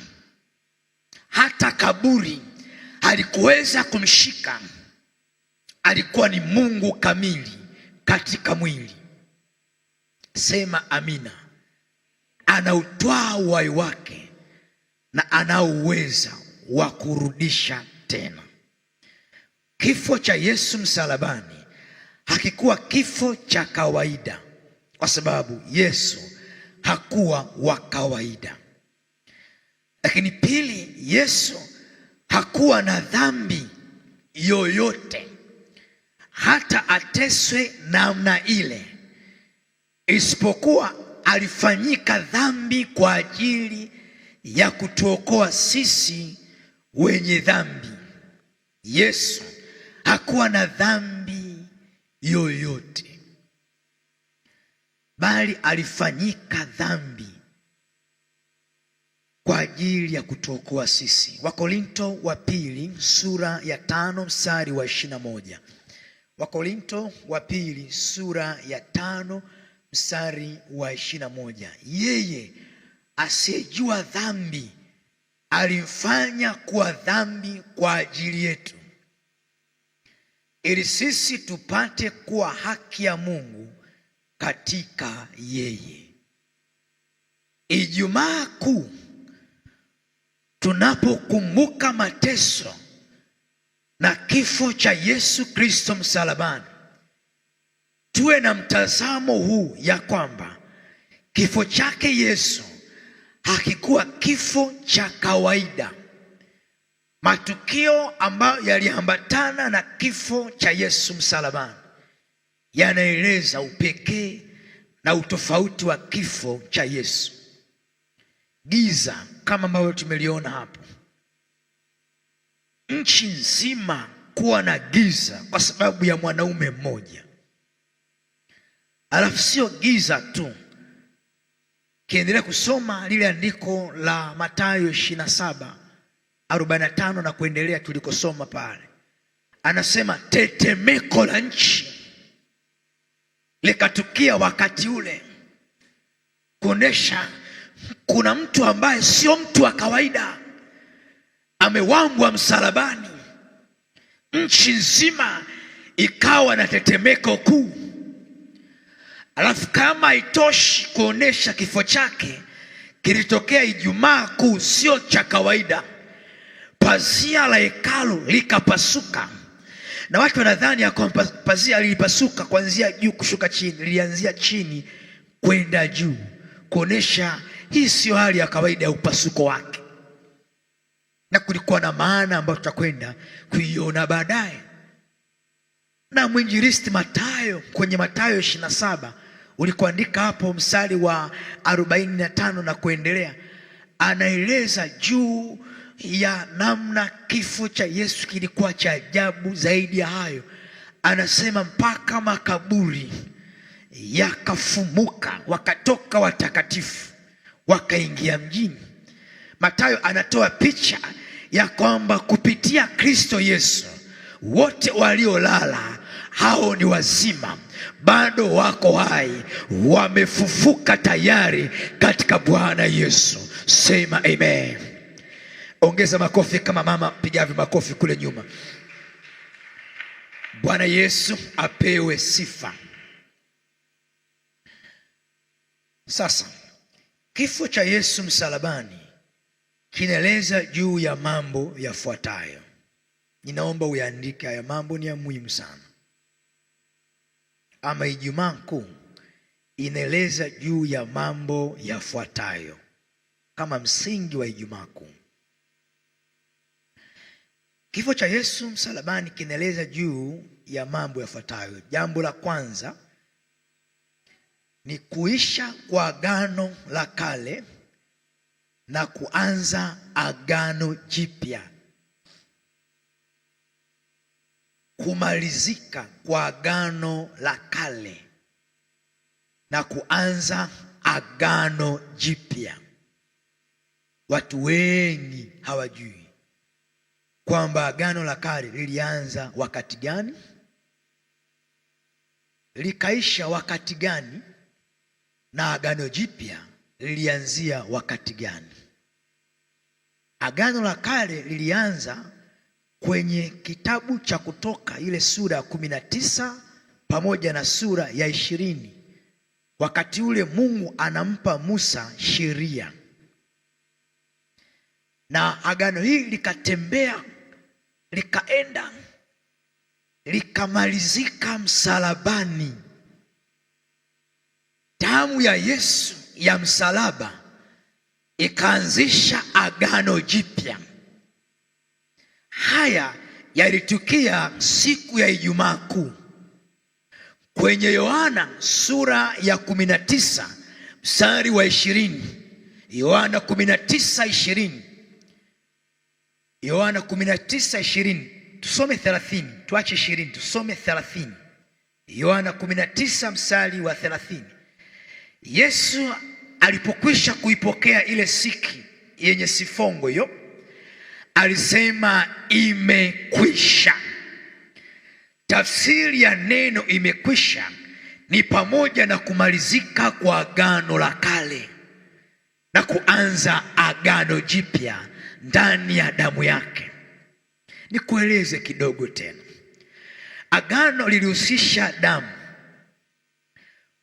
hata kaburi halikuweza kumshika. Alikuwa ni Mungu kamili katika mwili. Sema amina. Anautwaa uhai wake na ana uweza wa kurudisha tena. Kifo cha Yesu msalabani hakikuwa kifo cha kawaida, kwa sababu Yesu hakuwa wa kawaida. Lakini pili, Yesu hakuwa na dhambi yoyote hata ateswe namna ile, isipokuwa alifanyika dhambi kwa ajili ya kutuokoa sisi wenye dhambi. Yesu hakuwa na dhambi yoyote, bali alifanyika dhambi kwa ajili ya kutuokoa sisi. Wakorinto wa pili sura ya 5 mstari wa 21. Wakorinto wa pili sura ya 5 mstari wa 21. Yeye asiyejua dhambi alimfanya kuwa dhambi kwa ajili yetu, ili sisi tupate kuwa haki ya Mungu katika yeye. Ijumaa Kuu, tunapokumbuka mateso na kifo cha Yesu Kristo msalabani, tuwe na mtazamo huu ya kwamba kifo chake Yesu hakikuwa kifo cha kawaida, Matukio ambayo yaliambatana na kifo cha Yesu msalabani yanaeleza upekee na utofauti wa kifo cha Yesu. Giza kama ambavyo tumeliona hapo, nchi nzima kuwa na giza kwa sababu ya mwanaume mmoja. Alafu sio giza tu, kiendelea kusoma lile andiko la Mathayo 27:45 na kuendelea tulikosoma pale, anasema tetemeko la nchi likatukia wakati ule, kuonesha kuna mtu ambaye sio mtu wa kawaida amewambwa msalabani. Nchi nzima ikawa na tetemeko kuu. Alafu kama haitoshi kuonesha kifo chake kilitokea Ijumaa Kuu, sio cha kawaida, pazia la hekalu likapasuka. Na watu wanadhani ya kwamba pazia lilipasuka kuanzia juu kushuka chini, lilianzia chini kwenda juu, kuonesha hii sio hali ya kawaida ya upasuko wake. Na kulikuwa na maana ambayo tutakwenda kuiona baadaye. Na mwinjilisti Mathayo kwenye Mathayo 27 ulikoandika hapo mstari wa 45 na kuendelea, anaeleza juu ya namna kifo cha Yesu kilikuwa cha ajabu. Zaidi ya hayo, anasema mpaka makaburi yakafumuka, wakatoka watakatifu wakaingia mjini. Mathayo anatoa picha ya kwamba kupitia Kristo Yesu wote waliolala hao ni wazima, bado wako hai, wamefufuka tayari katika Bwana Yesu. Sema amen. Ongeza makofi kama mama pigavyo makofi kule nyuma. Bwana Yesu apewe sifa. Sasa kifo cha Yesu msalabani kinaeleza juu ya mambo yafuatayo. Ninaomba uyaandike haya mambo, ni ya muhimu sana. Ama Ijumaa Kuu inaeleza juu ya mambo yafuatayo kama msingi wa Ijumaa Kuu. Kifo cha Yesu msalabani kinaeleza juu ya mambo yafuatayo. Jambo la kwanza ni kuisha kwa agano la kale na kuanza agano jipya. Kumalizika kwa agano la kale na kuanza agano jipya. Watu wengi hawajui kwamba agano la kale lilianza wakati gani, likaisha wakati gani, na agano jipya lilianzia wakati gani. Agano la kale lilianza kwenye kitabu cha Kutoka ile sura ya 19 pamoja na sura ya 20. Wakati ule Mungu anampa Musa sheria, na agano hili likatembea, likaenda, likamalizika msalabani. Damu ya Yesu ya msalaba ikaanzisha agano jipya. Haya yalitukia siku ya Ijumaa Kuu. Kwenye Yohana sura ya 19 mstari wa 20. Yohana 19:20. Yohana 19:20. Tusome 30, tuache 20, tusome 30. Yohana 19 mstari wa 30. Yesu alipokwisha kuipokea ile siki yenye sifongo hiyo, alisema imekwisha. Tafsiri ya neno imekwisha ni pamoja na kumalizika kwa agano la kale na kuanza agano jipya ndani ya damu yake. Nikueleze kidogo tena. Agano lilihusisha damu.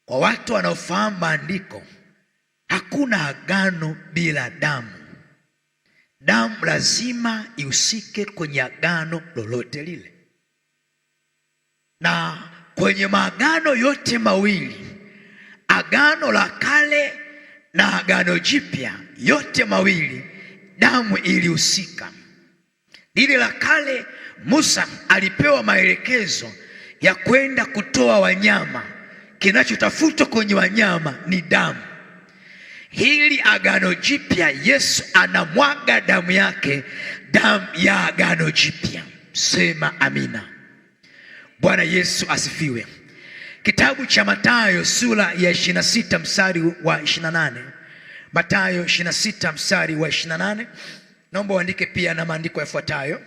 Kwa watu wanaofahamu maandiko, hakuna agano bila damu. Damu lazima ihusike kwenye agano lolote lile. Na kwenye maagano yote mawili, agano la kale na agano jipya, yote mawili damu ilihusika. Lile la kale Musa alipewa maelekezo ya kwenda kutoa wanyama. Kinachotafutwa kwenye wanyama ni damu. Hili agano jipya, Yesu anamwaga damu yake, damu ya agano jipya. Sema amina. Bwana Yesu asifiwe. Kitabu cha Mathayo sura ya 26 mstari wa 28. Mathayo 26 mstari wa 28. Naomba uandike pia na maandiko yafuatayo.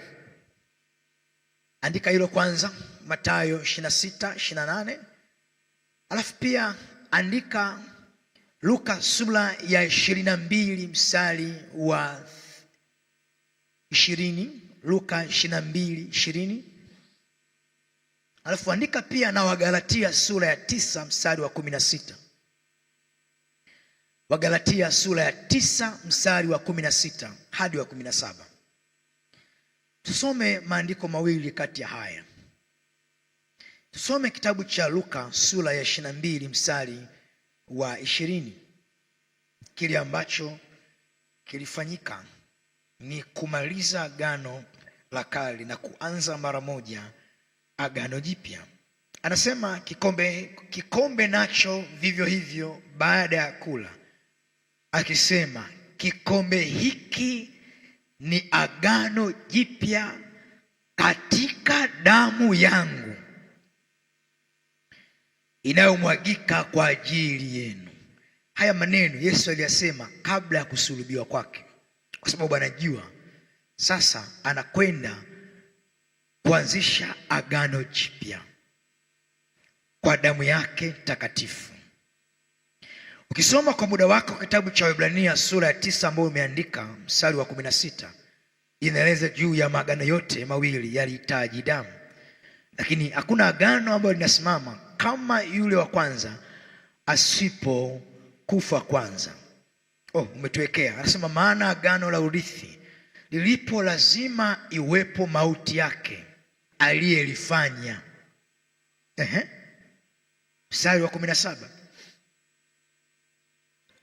Andika hilo kwanza, Mathayo 26:28. Alafu pia andika Luka sura ya 22 mstari wa 20. Luka 22:20. Alafu andika pia na Wagalatia sura ya 9 mstari wa 16. Wagalatia sura ya 9 mstari wa 16 hadi wa 17. Tusome maandiko mawili kati ya haya. Tusome kitabu cha Luka sura ya 22 mstari wa 20. Kile ambacho kilifanyika ni kumaliza agano la kale na kuanza mara moja agano jipya. Anasema kikombe nacho vivyo hivyo baada ya kula, akisema, kikombe hiki ni agano jipya katika damu yangu inayomwagika kwa ajili yenu. Haya maneno Yesu aliyasema kabla ya kusulubiwa kwake, kwa sababu anajua sasa anakwenda kuanzisha agano jipya kwa damu yake takatifu. Ukisoma kwa muda wako kitabu cha Waebrania sura ya 9 ambayo umeandika mstari wa 16, inaeleza juu ya maagano yote mawili yalihitaji damu. Lakini hakuna agano ambalo linasimama kama yule wa kwanza asipokufa kwanza. Umetuwekea. Anasema maana agano la urithi lilipo lazima iwepo mauti yake aliyelifanya. Mstari wa 17.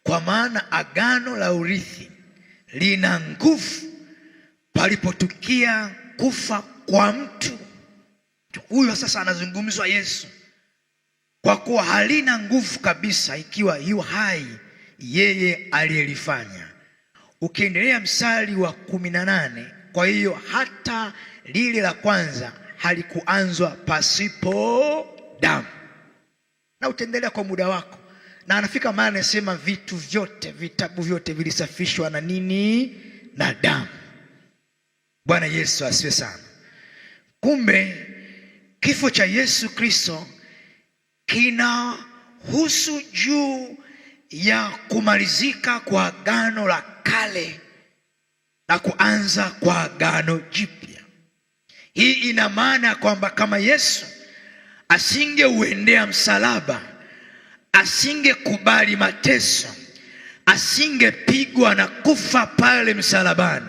Kwa maana agano la urithi lina nguvu palipotukia kufa kwa mtu. Huyo sasa anazungumzwa Yesu. Kwa kuwa halina nguvu kabisa ikiwa yu hai yeye aliyelifanya. Ukiendelea mstari wa 18, kwa hiyo hata lile la kwanza halikuanzwa pasipo damu. Na utaendelea kwa muda wako. Na anafika maana anasema vitu vyote, vitabu vyote vilisafishwa na nini? Na damu. Bwana Yesu asifiwe sana. Kumbe kifo cha Yesu Kristo kinahusu juu ya kumalizika kwa agano la kale na kuanza kwa agano jipya. Hii ina maana kwamba kama Yesu asingeuendea msalaba, asingekubali mateso, asingepigwa na kufa pale msalabani,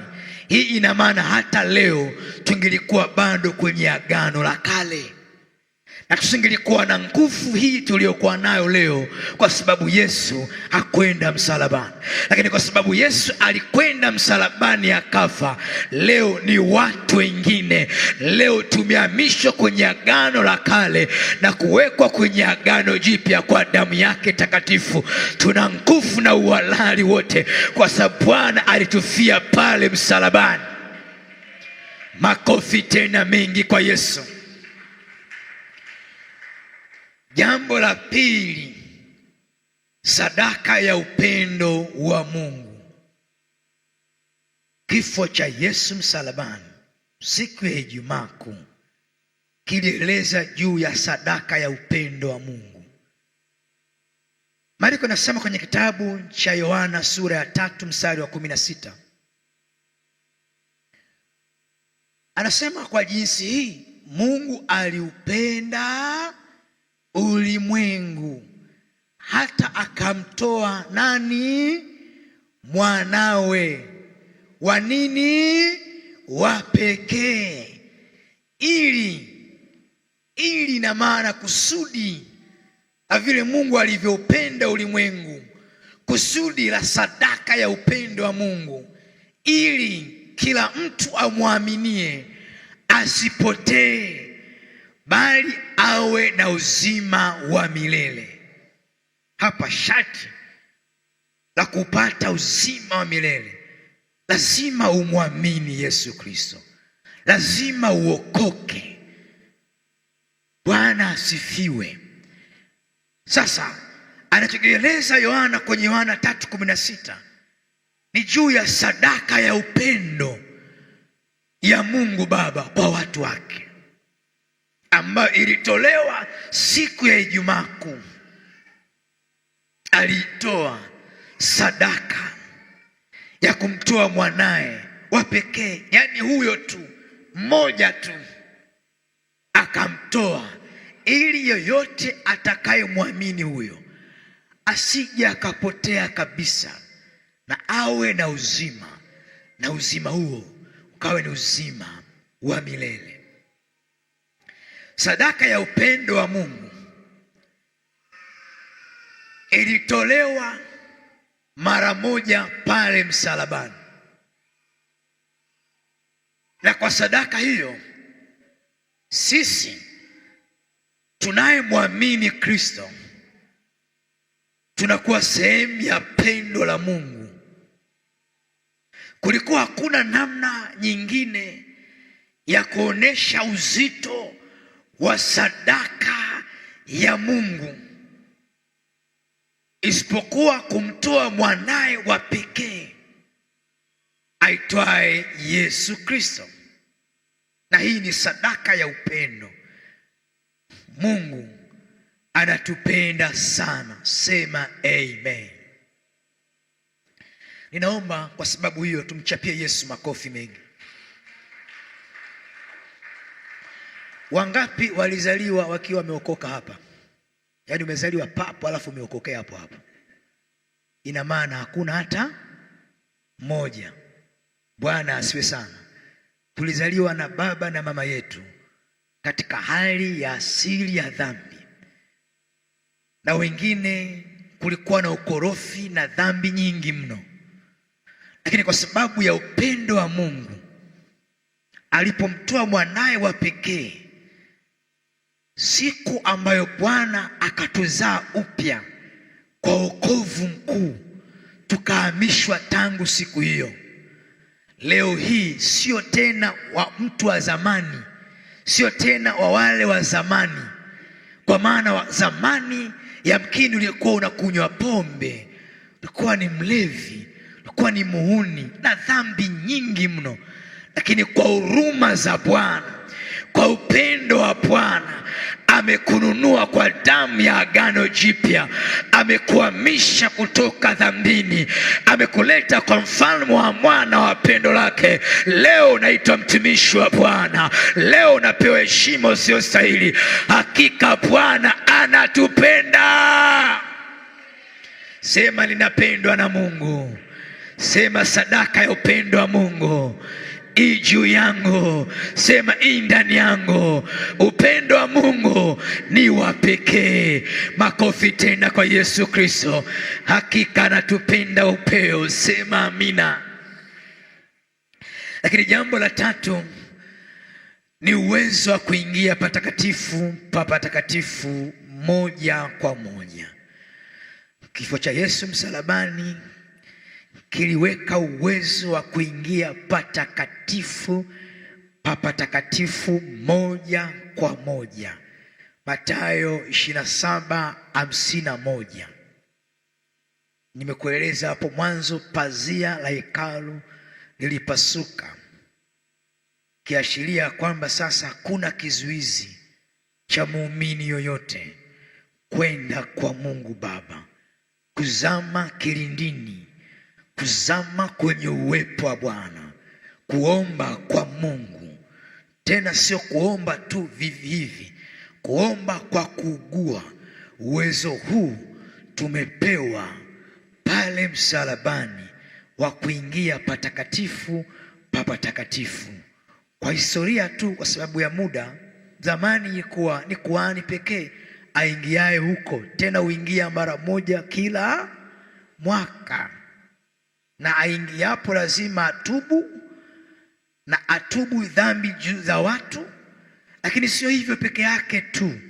hii ina maana hata leo tungelikuwa bado kwenye agano la kale, na tusingelikuwa na nguvu hii tuliyokuwa nayo leo, kwa sababu Yesu hakwenda msalabani. Lakini kwa sababu Yesu alikwenda msalabani akafa, leo ni watu wengine. Leo tumehamishwa kwenye agano la kale na kuwekwa kwenye agano jipya kwa damu yake takatifu. Tuna nguvu na uhalali wote kwa sababu Bwana alitufia pale msalabani. Makofi tena mengi kwa Yesu. Jambo la pili, sadaka ya upendo wa Mungu. Kifo cha Yesu msalabani siku ya Ijumaa Kuu kilieleza juu ya sadaka ya upendo wa Mungu. Maandiko yanasema kwenye kitabu cha Yohana sura ya 3 mstari wa 16. Anasema kwa jinsi hii Mungu aliupenda ulimwengu hata akamtoa nani? Mwanawe. Wa nini? Wa pekee. Ili na maana kusudi la vile Mungu alivyopenda ulimwengu, kusudi la sadaka ya upendo wa Mungu, ili kila mtu amwaminie asipotee, bali awe na uzima wa milele. Hapa sharti la kupata uzima wa milele, lazima umwamini Yesu Kristo, lazima uokoke. Bwana asifiwe. Sasa anachokieleza Yohana kwenye Yohana 3:16 ni juu ya sadaka ya upendo ya Mungu Baba kwa watu wake, ambayo ilitolewa siku ya Ijumaa Kuu. Alitoa sadaka ya kumtoa mwanae wa pekee, yani huyo tu mmoja tu, akamtoa ili yoyote atakayemwamini huyo asije akapotea kabisa, na awe na uzima, na uzima huo ukawe ni uzima wa milele. Sadaka ya upendo wa Mungu ilitolewa mara moja pale msalabani, na kwa sadaka hiyo sisi tunayemwamini Kristo tunakuwa sehemu ya pendo la Mungu. Kulikuwa hakuna namna nyingine ya kuonesha uzito wa sadaka ya Mungu isipokuwa kumtoa mwanae wa pekee aitwaye Yesu Kristo. Na hii ni sadaka ya upendo. Mungu anatupenda sana. Sema amen. Ninaomba kwa sababu hiyo tumchapie Yesu makofi mengi. Wangapi walizaliwa wakiwa wameokoka hapa? Yaani umezaliwa papo alafu umeokokea hapo hapo. Ina maana hakuna hata mmoja. Bwana asiwe sana. Tulizaliwa na baba na mama yetu katika hali ya asili ya dhambi, na wengine kulikuwa na ukorofi na dhambi nyingi mno. Lakini kwa sababu ya upendo wa Mungu, alipomtoa mwanae wa pekee, siku ambayo Bwana akatuzaa upya kwa wokovu mkuu, tukahamishwa tangu siku hiyo. Leo hii sio tena wa mtu wa zamani, sio tena wa wale wa zamani. Kwa maana wa zamani yamkini ulikuwa unakunywa pombe, ulikuwa ni mlevi, ulikuwa ni muhuni na dhambi nyingi mno. Lakini kwa huruma za Bwana, kwa upendo wa Bwana, amekununua kwa damu ya agano jipya, amekuhamisha kutoka dhambini, amekuleta kwa mfalme wa mwana wa pendo lake. Leo unaitwa mtumishi wa Bwana, leo unapewa heshima usiyostahili. Hakika Bwana anatupenda. Sema ninapendwa na Mungu. Sema sadaka ya upendo wa Mungu i juu yangu. Sema i ndani yangu. Upendo wa Mungu ni wa pekee. Makofi tena kwa Yesu Kristo. Hakika anatupenda upeo. Sema amina. Lakini jambo la tatu ni uwezo wa kuingia patakatifu pa patakatifu moja kwa moja. Kifo cha Yesu msalabani kiliweka uwezo wa kuingia patakatifu pa patakatifu moja kwa moja. Mathayo 27:51. Nimekueleza hapo mwanzo, pazia la hekalu lilipasuka, kiashiria kwamba sasa kuna kizuizi cha muumini yoyote kwenda kwa Mungu Baba, kuzama kilindini, kuzama kwenye uwepo wa Bwana, kuomba kwa Mungu. Tena sio kuomba tu vivi hivi, kuomba kwa kuugua. Uwezo huu tumepewa pale msalabani wa kuingia patakatifu pa patakatifu. Kwa historia tu, kwa sababu ya muda, zamani ilikuwa ni kuhani pekee aingiaye huko, tena uingia mara moja kila mwaka, na aingiapo lazima atubu na atubu dhambi juu za watu. Lakini sio hivyo peke yake tu,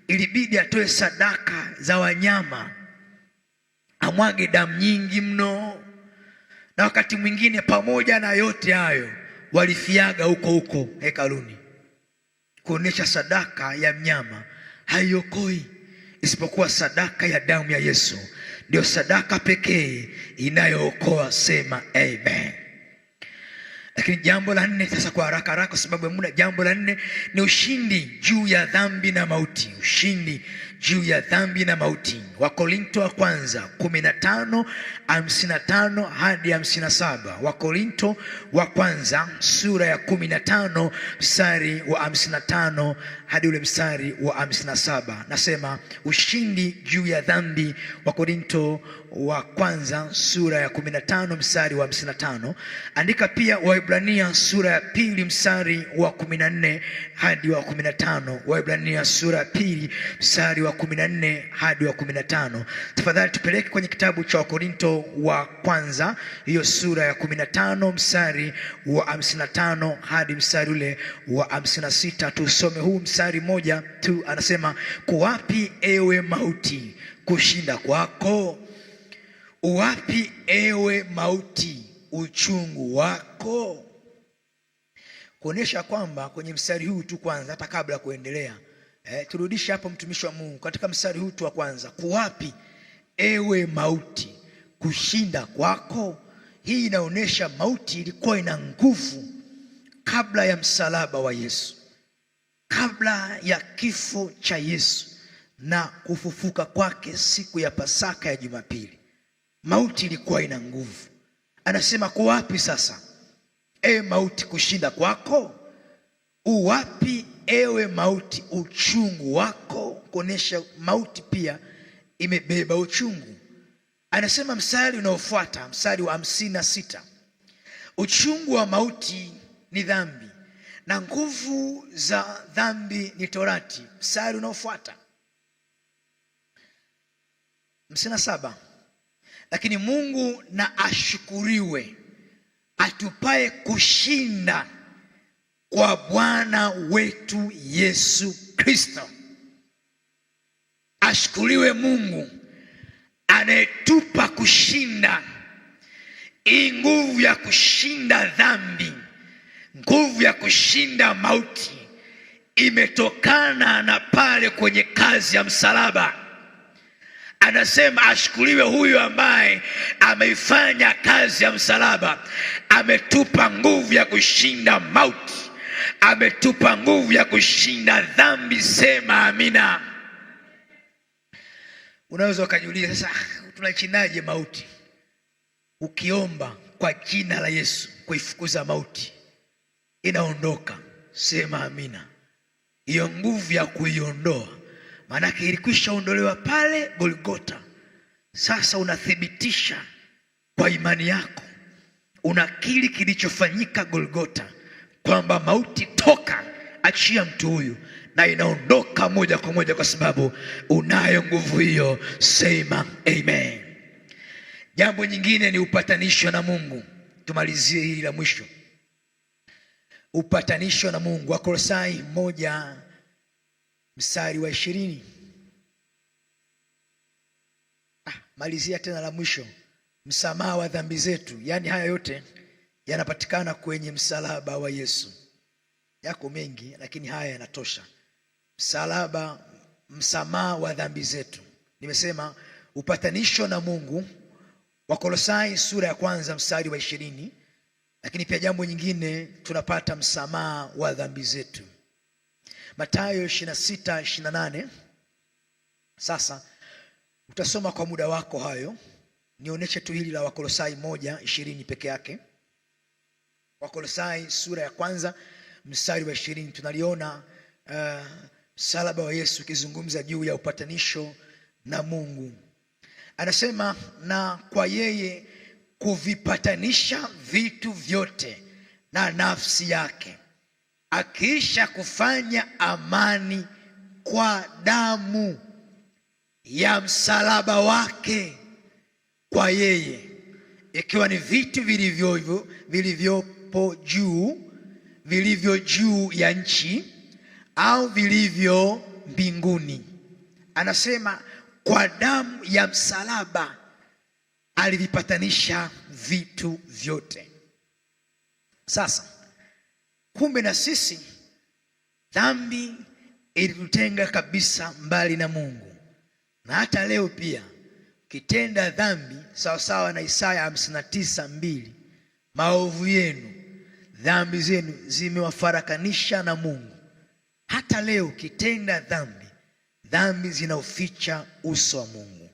ilibidi atoe sadaka za wanyama, amwage damu nyingi mno. Na wakati mwingine pamoja na yote hayo walifiaga huko huko hekaluni, kuonesha sadaka ya mnyama haiokoi, isipokuwa sadaka ya damu ya Yesu ndio sadaka pekee inayookoa. Sema amen. Lakini jambo la nne sasa, kwa haraka haraka kwa sababu ya muda, jambo la nne ni ushindi juu ya dhambi na mauti. Ushindi juu ya dhambi na mauti. Wakorintho wa kwanza 15:55 hadi 57. Wakorintho wa kwanza sura ya 15 mstari wa 55 hadi ule mstari wa 57. Nasema ushindi juu ya dhambi. Wakorintho wa kwanza sura ya 15 mstari wa 55. Andika pia Waebrania sura ya pili mstari wa 14 hadi wa 15. Waebrania sura ya pili mstari wa 14 hadi wa 15. Tafadhali tupeleke kwenye kitabu cha Wakorintho wa kwanza, hiyo sura ya 15 mstari wa 55 hadi mstari ule wa 56. Tusome huu mstari moja tu. Anasema, kuwapi ewe mauti kushinda kwako? Uwapi ewe mauti uchungu wako? Kuonesha kwamba kwenye mstari huu tu kwanza, hata kabla ya kuendelea, turudishe hapo mtumishi wa Mungu katika mstari huu tu wa kwanza, kuwapi ewe mauti kushinda kwako? Hii inaonesha mauti ilikuwa ina nguvu kabla ya msalaba wa Yesu, kabla ya kifo cha Yesu na kufufuka kwake siku ya Pasaka ya Jumapili. Mauti ilikuwa ina nguvu. Anasema, kuwapi sasa ewe mauti kushinda kwako? Uwapi ewe mauti uchungu wako? Kuonesha mauti pia imebeba uchungu. Anasema mstari unaofuata, mstari wa 56, uchungu wa mauti ni dhambi na nguvu za dhambi ni torati. Mstari unaofuata 57, lakini Mungu na ashukuriwe atupaye kushinda kwa Bwana wetu Yesu Kristo. Ashukuriwe Mungu anayetupa kushinda. Hii nguvu ya kushinda dhambi, nguvu ya kushinda mauti imetokana na pale kwenye kazi ya msalaba. Anasema ashukuriwe huyu ambaye ameifanya kazi ya msalaba. Ametupa nguvu ya kushinda mauti, ametupa nguvu ya kushinda dhambi. Sema amina. Unaweza ukajiuliza sasa, tunachinaje mauti? Ukiomba kwa jina la Yesu kuifukuza mauti, inaondoka. Sema amina. Hiyo nguvu ya kuiondoa, maanake ilikwisha ondolewa pale Golgotha. Sasa unathibitisha kwa imani yako, unakiri kilichofanyika Golgotha, kwamba mauti toka, achia mtu huyu, na inaondoka moja kwa moja kwa sababu unayo nguvu hiyo. Sema amen. Jambo nyingine ni upatanisho na Mungu. Tumalizie hili la mwisho, upatanisho na Mungu. Wakolosai 1 mstari wa 20. Malizia tena la mwisho, msamaha wa dhambi zetu. Yaani haya yote yanapatikana kwenye msalaba wa Yesu. Yako mengi lakini haya yanatosha. Msalaba, msamaha wa dhambi zetu. Nimesema upatanisho na Mungu, Wakolosai sura ya kwanza mstari wa 20. Lakini pia jambo nyingine, tunapata msamaha wa dhambi zetu. Mathayo 26:28. Sasa utasoma kwa muda wako hayo, nionyeshe tu hili la Wakolosai 1:20 peke yake. Wakolosai sura ya kwanza mstari wa 20, tunaliona msalaba wa Yesu ukizungumza juu ya upatanisho na Mungu. Anasema, na kwa yeye kuvipatanisha vitu vyote na nafsi yake, akiisha kufanya amani kwa damu ya msalaba wake. Kwa yeye, ikiwa ni vitu vilivyopo juu vilivyo juu ya nchi au vilivyo mbinguni. Anasema kwa damu ya msalaba alivipatanisha vitu vyote. Sasa kumbe na sisi dhambi ilitutenga kabisa mbali na Mungu. Na hata leo pia kitenda dhambi, sawa sawa na Isaya 59:2, maovu yenu, dhambi zenu zimewafarakanisha na Mungu. Hata leo kitenda dhambi, dhambi zinauficha uso wa Mungu.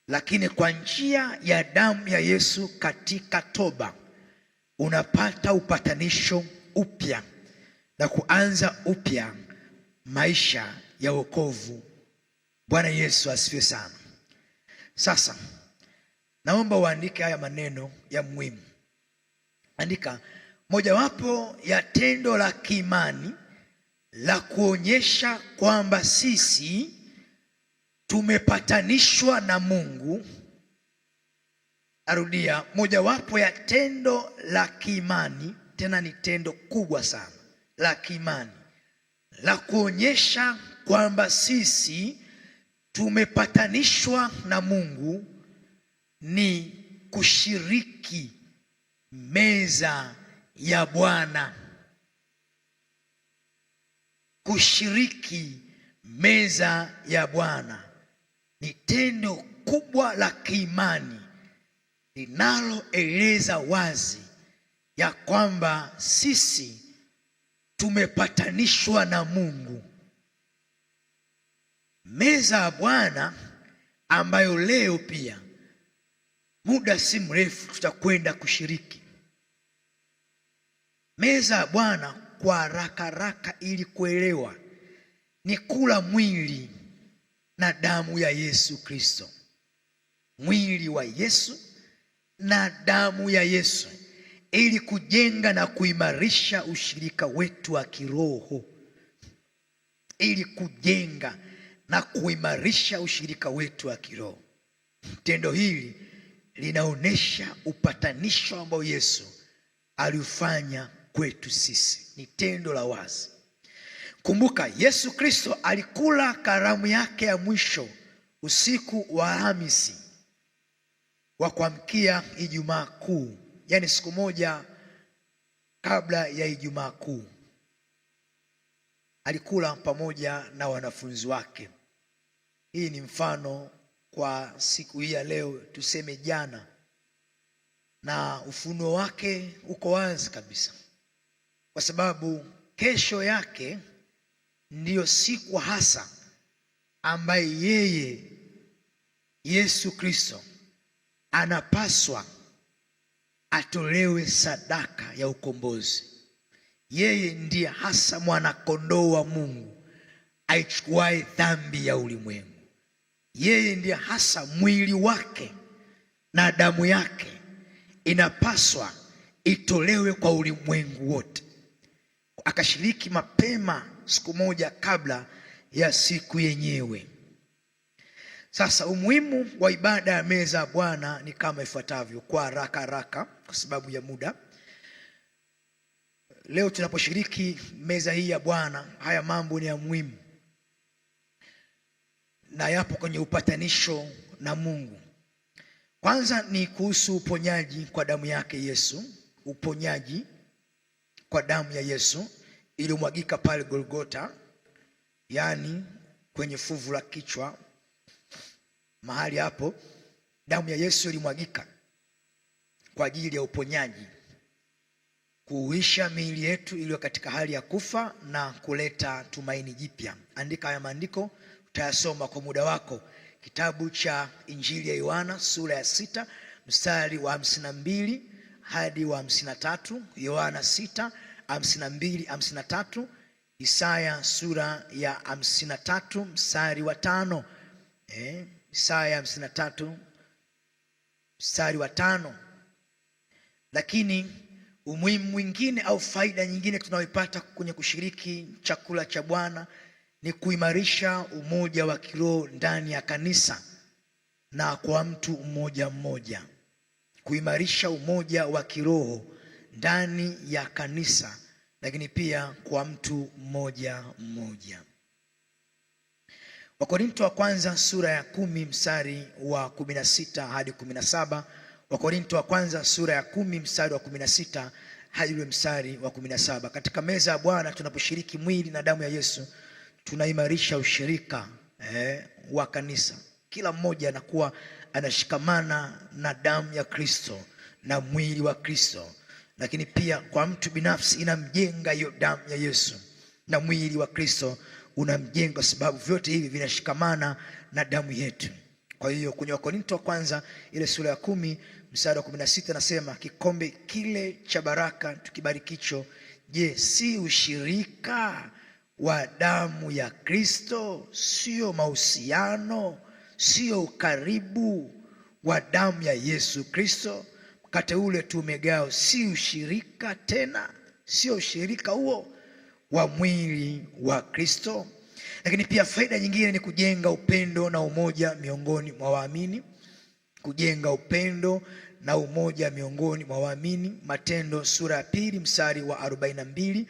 Lakini kwa njia ya damu ya Yesu katika toba, unapata upatanisho upya na kuanza upya maisha ya wokovu. Bwana Yesu asifiwe sana. Sasa naomba uandike haya maneno ya muhimu. Andika: mojawapo ya tendo la kiimani la kuonyesha kwamba sisi tumepatanishwa na Mungu. Arudia, mojawapo ya tendo la kiimani, tena ni tendo kubwa sana la kiimani, la kuonyesha kwamba sisi tumepatanishwa na Mungu ni kushiriki meza ya Bwana. Kushiriki meza ya Bwana ni tendo kubwa la kiimani linaloeleza wazi ya kwamba sisi tumepatanishwa na Mungu. Meza ya Bwana ambayo leo pia muda si mrefu tutakwenda kushiriki. Meza ya Bwana kwa haraka ili kuelewa ni kula mwili na damu ya Yesu Kristo. Mwili wa Yesu na damu ya Yesu, ili kujenga na kuimarisha ushirika wetu wa kiroho. Ili kujenga na kuimarisha ushirika wetu wa kiroho. Tendo hili linaonesha upatanisho ambao Yesu aliufanya kwetu sisi. Ni tendo la wazi. Kumbuka, Yesu Kristo alikula karamu yake ya mwisho usiku wa Alhamisi wa kuamkia Ijumaa Kuu, yaani siku moja kabla ya Ijumaa Kuu. Alikula pamoja na wanafunzi wake. Hii ni mfano kwa siku hii ya leo, tuseme jana, na ufunuo wake uko wazi kabisa, kwa sababu kesho yake ndiyo siku hasa ambaye yeye Yesu Kristo anapaswa atolewe sadaka ya ukombozi. Yeye ndiye hasa mwana kondoo wa Mungu aichukuaye dhambi ya ulimwengu. Yeye ndiye hasa mwili wake na damu yake inapaswa itolewe kwa ulimwengu wote. Akashiriki mapema siku moja kabla ya siku yenyewe. Sasa umuhimu wa ibada ya meza ya Bwana ni kama ifuatavyo, kwa haraka kwa sababu ya muda. Leo tunaposhiriki meza hii ya Bwana, haya mambo ni ya muhimu na yapo kwenye upatanisho na Mungu. Kwanza ni kuhusu uponyaji kwa damu yake Yesu. Uponyaji kwa damu ya Yesu iliyomwagika pale Golgotha, yaani kwenye fuvu la kichwa. Mahali hapo damu ya Yesu ilimwagika kwa ajili ya uponyaji, kuuisha miili yetu iliyo katika hali ya kufa na kuleta tumaini jipya. Andika haya maandiko, utayasoma kwa muda wako. Kitabu cha Injili ya Yohana sura ya 6 mstari wa 52 hadi wa 53. Yohana 6:52-53. Isaya sura ya 53 mstari wa 5. Isaya 53 mstari wa 5. Lakini umuhimu mwingine au faida nyingine tunayoipata kwenye kushiriki chakula cha Bwana ni kuimarisha umoja wa kiroho ndani ya kanisa na kwa mtu mmoja mmoja. Kuimarisha umoja wa kiroho ndani ya kanisa lakini pia kwa mtu mmoja mmoja. Wakorintho wa kwanza sura ya 10 mstari wa 16 hadi 17. Wakorintho wa kwanza sura ya 10 mstari wa 16 hadi mstari wa 17. Katika meza ya Bwana tunaposhiriki mwili na damu ya Yesu, tunaimarisha ushirika wa kanisa. Kila mmoja anakuwa anashikamana na damu ya Kristo na mwili wa Kristo. Lakini pia kwa mtu binafsi inamjenga hiyo damu ya Yesu na mwili wa Kristo unamjenga, kwa sababu vyote hivi vinashikamana na damu yetu. Kwa hiyo kwenye Wakorintho wa kwanza ile sura ya 10 mstari wa 16 nasema, kikombe kile cha baraka tukibarikicho, je, si ushirika wa damu ya Kristo? Sio mahusiano, sio ukaribu wa damu ya Yesu Kristo? Mkate ule tumegao, si ushirika tena? Sio ushirika huo wa mwili wa Kristo? Lakini pia faida nyingine ni kujenga upendo na umoja miongoni mwa waamini. Kujenga upendo na umoja miongoni mwa waamini. Matendo sura ya 2 mstari wa 42.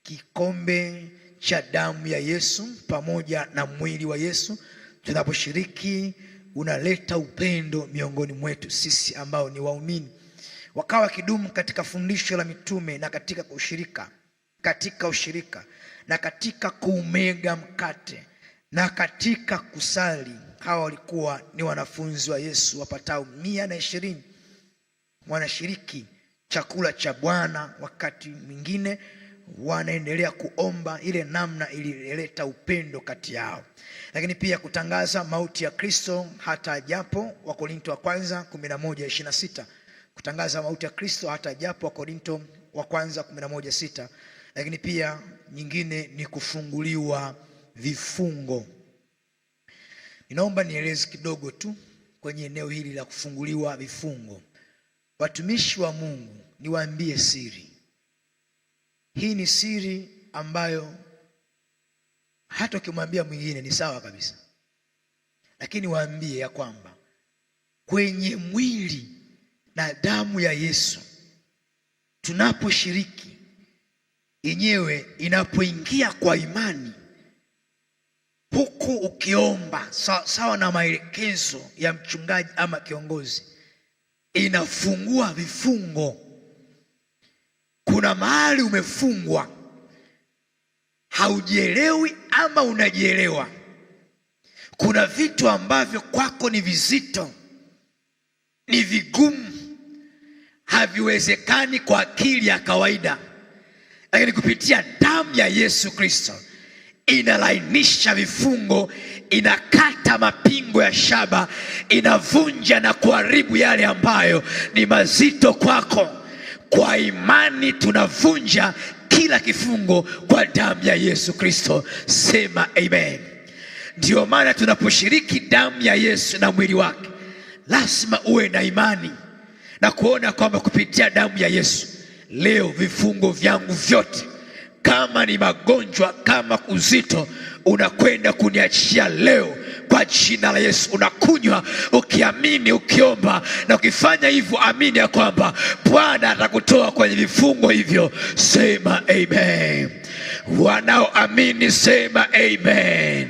Kikombe cha damu ya Yesu pamoja na mwili wa Yesu tunaposhiriki unaleta upendo miongoni mwetu sisi ambao ni waumini. Wakawa kidumu katika fundisho la mitume na katika ushirika na katika kuumega mkate na katika kusali. Hawa walikuwa ni wanafunzi wa Yesu wapatao 120. Wanashiriki chakula cha Bwana, wakati mwingine wanaendelea kuomba. Ile namna ilileta upendo kati yao. Lakini pia kutangaza mauti ya Kristo hata ajapo. Wakorintho wa kwanza 11:26. Kutangaza mauti ya Kristo hata ajapo. Wakorintho wa kwanza 11:6. Lakini pia nyingine ni kufunguliwa vifungo. Ninaomba nieleze kidogo tu kwenye eneo hili la kufunguliwa vifungo. Watumishi wa Mungu, niwaambie siri. Hii ni siri ambayo hata ukimwambia mwingine ni sawa kabisa. Lakini waambie ya kwamba kwenye mwili na damu ya Yesu tunaposhiriki, yenyewe inapoingia kwa imani, huku ukiomba sawa na maelekezo ya mchungaji ama kiongozi, inafungua vifungo. Kuna mahali umefungwa, haujielewi ama unajielewa. Kuna vitu ambavyo kwako ni vizito, ni vigumu, haviwezekani kwa akili ya kawaida. Lakini kupitia damu ya Yesu Kristo inalainisha vifungo, inakata mapingo ya shaba, inavunja na kuharibu yale ambayo ni mazito kwako. Kwa imani tunavunja kila kifungo kwa damu ya Yesu Kristo. Sema amen. Ndio maana tunaposhiriki damu ya Yesu na mwili wake, lazima uwe na imani na kuona kwamba kupitia damu ya Yesu leo vifungo vyangu vyote, kama ni magonjwa, kama uzito, unakwenda kuniachia leo kwa jina la Yesu. Unakunywa ukiamini, ukiomba, na ukifanya hivyo amini ya kwamba Bwana atakutoa kwenye vifungo hivyo. Sema amen. Wanaoamini sema amen.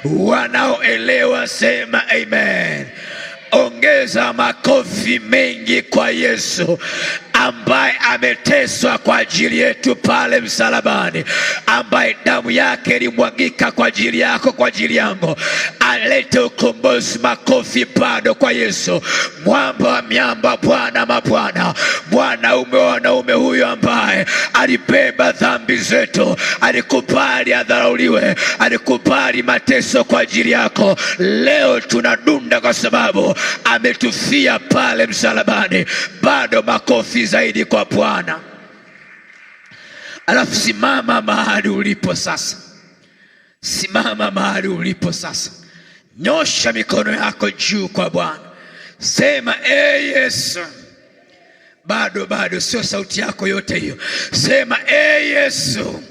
Wanaoelewa sema amen. Ongeza makofi mengi kwa Yesu ambaye ameteswa kwa ajili yetu pale msalabani, ambaye damu yake ilimwagika kwa ajili yako, kwa ajili yangu, alete ukombozi. Makofi bado kwa Yesu, mwamba wa miamba, Bwana mabwana, mwanaume wa wanaume, huyo ambaye alibeba dhambi zetu, alikubali adharauliwe, alikubali mateso kwa ajili yako. Leo tunadunda kwa sababu ametufia pale msalabani. Bado makofi zaidi kwa Bwana. Alafu simama mahali ulipo sasa. Simama mahali ulipo sasa. Nyosha mikono yako juu kwa Bwana. Sema Yesu. Bado sio sauti yako yote hiyo. Sema Yesu,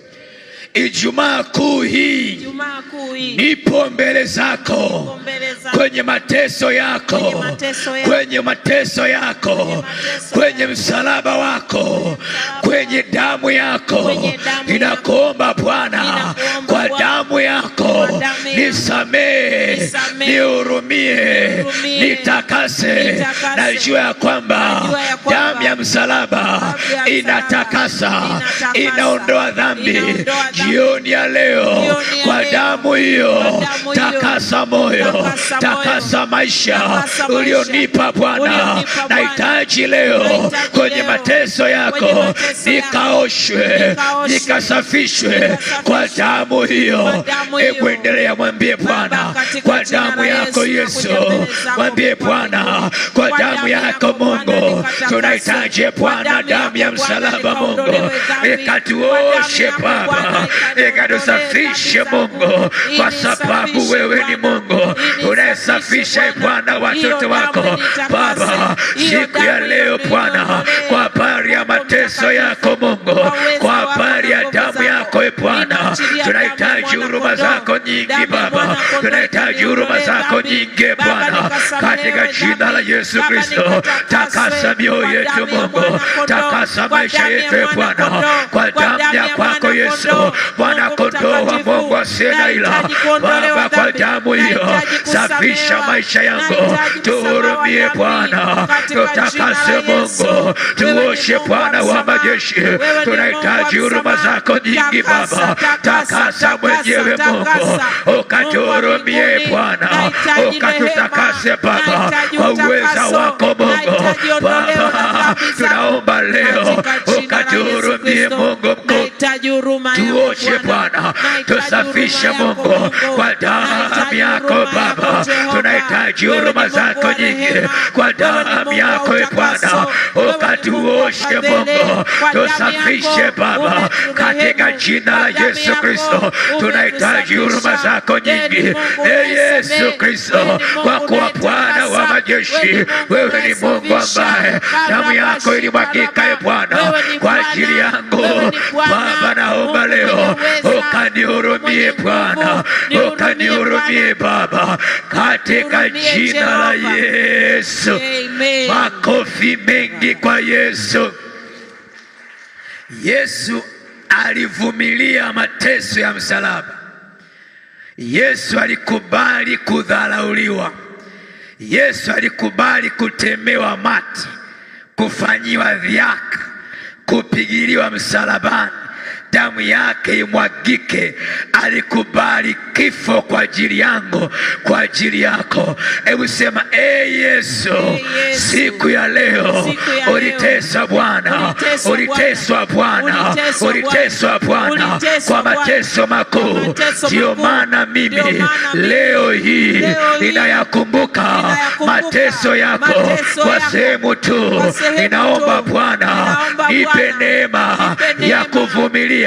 Ijumaa kuu hii nipo mbele zako kwenye mateso yako, kwenye mateso yako, kwenye msalaba wako, kwenye damu yako. Ninakuomba Bwana, kwa damu yako nisamehe, nihurumie, nitakase. Najua ya kwamba damu ya msalaba inatakasa, inaondoa dhambi. Jioni ya leo, kwa damu hiyo, takasa moyo, takasa maisha ulionipa Bwana. Nahitaji leo kwenye mateso yako nikaoshwe, nikasafishwe kwa damu hiyo. Hebu endelea, mwambie Bwana, kwa damu yako Yesu. Mwambie Bwana, kwa damu yako Mungu. Tunahitaji Bwana damu ya msalaba Mungu, ikatuoshe Baba, ikatusafishe Mungu, kwa sababu wewe ni Mungu unayesafisha Bwana watoto wako Baba. Siku ya leo Bwana, kwa habari ya mateso yako Mungu, kwa habari ya damu yako Bwana, tunahitaji huruma zako nyingi Baba, tunahitaji huruma zako nyingi Bwana, katika jina la Yesu Kristo. Takasa mioyo yetu Mungu, takasa maisha yetu Bwana, kwa damu ya kwako Yesu, Bwana kondoo wa Mungu asiye na ila Baba, kwa damu hiyo safisha maisha yangu, tuhurumie Bwana, tutakase Mungu, tuoshe Bwana wa majeshi. Tunahitaji huruma zako nyingi Baba, takasa mwenyewe Mungu, ukatuhurumie Bwana, ukatutakase Baba, kwa uweza wako Mungu Baba. Tunaomba leo ukatuhurumie Mungu mkuu, tuoshe Bwana, tusafishe Mungu kwa damu yako Baba. Tunahitaji huruma zako nyingi kwa damu yako Bwana, ukatuoshe Mungu, tusafishe Baba, katika jina la Yesu Kristo. Tunahitaji huruma zako nyingi, Yesu Kristo, kwa kuwa Bwana wa majeshi, wewe ni Mungu ambaye damu yako ilimwagika Bwana kwa ajili yangu Baba. Naomba leo ukanihurumie Bwana, ukanihurumie Baba, katika jina la Yesu. Makofi mengi kwa Yesu. Yesu alivumilia mateso ya msalaba. Yesu alikubali kudharauliwa. Yesu alikubali kutemewa mate, kufanyiwa dhihaka, kupigiliwa msalabani, damu yake imwagike. Alikubali kifo kwa ajili yangu, kwa ajili yako. Hebu sema, Yesu, siku ya leo uliteswa Bwana, uliteswa Bwana, uliteswa Bwana kwa mateso makuu. Ndio maana mimi leo hii ninayakumbuka mateso yako kwa sehemu tu. Ninaomba Bwana, nipe neema ya kuvumilia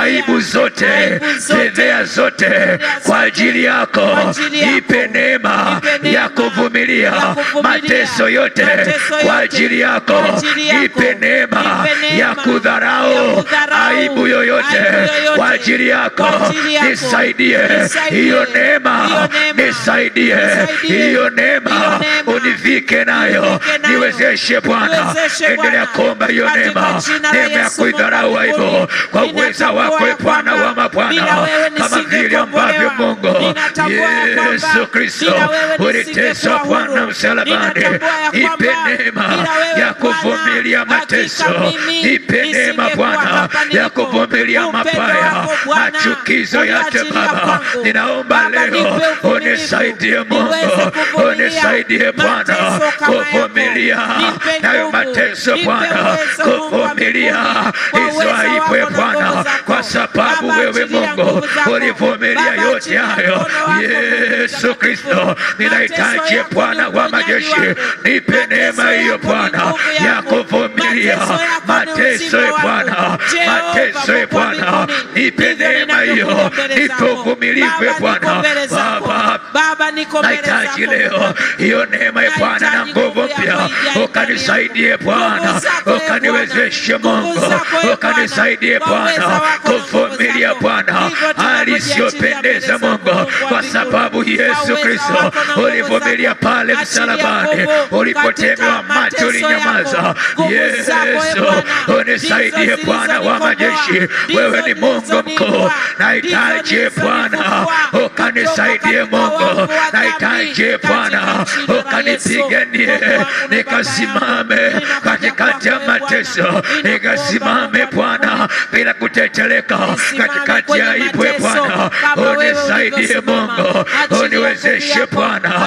aibu zote, fedheha zote kwa ajili yako. Nipe neema ya kuvumilia mateso yote kwa ajili yako. Nipe neema ya kudharau aibu yoyote kwa ajili yako. Nisaidie hiyo neema, nisaidie hiyo neema, univike nayo, niwezeshe Bwana. Endelea kuomba hiyo neema, neema ya kuidharau aibu kwa uweza wako Bwana wa mabwana, kama vile ambavyo Mungu Yesu Kristo uliteswa Bwana msalabani. Nipe neema ya kuvumilia mateso, nipe neema Bwana ya kuvumilia mabaya, machukizo yote Baba. Ninaomba leo unisaidie Mungu, unisaidie Bwana kuvumilia nayo mateso Bwana, kuvumilia hizo aibu Bwana, kwa sababu wewe Mungu ulivumilia yote hayo. Yesu Kristo, ninahitaji Bwana wa majeshi, nipe neema hiyo Bwana ya kuvumilia mateso Bwana, mateso Bwana, nipe neema hiyo, nipe uvumilivu Bwana. Baba, Baba, niko mbele zako. Nahitaji leo hiyo neema ya Bwana na nguvu mpya. Ukanisaidie Bwana, ukaniwezeshe Mungu, ukanisaidie Bwana kuvumilia Bwana hali isiyopendeza Mungu, kwa sababu Yesu Kristo ulivumilia pale msalabani, ulipotemewa mate ulinyamaza. Yesu, unisaidie Bwana wa majeshi, wewe ni Mungu mkuu. Nahitaji Bwana ukanisaidie Mungu, nahitaji Bwana ukanipiganie, nikasimame katikati ya mateso, nikasimame Bwana bila kuteteleka katikati ya aibu. Bwana unisaidie Mungu, uniwezeshe Bwana.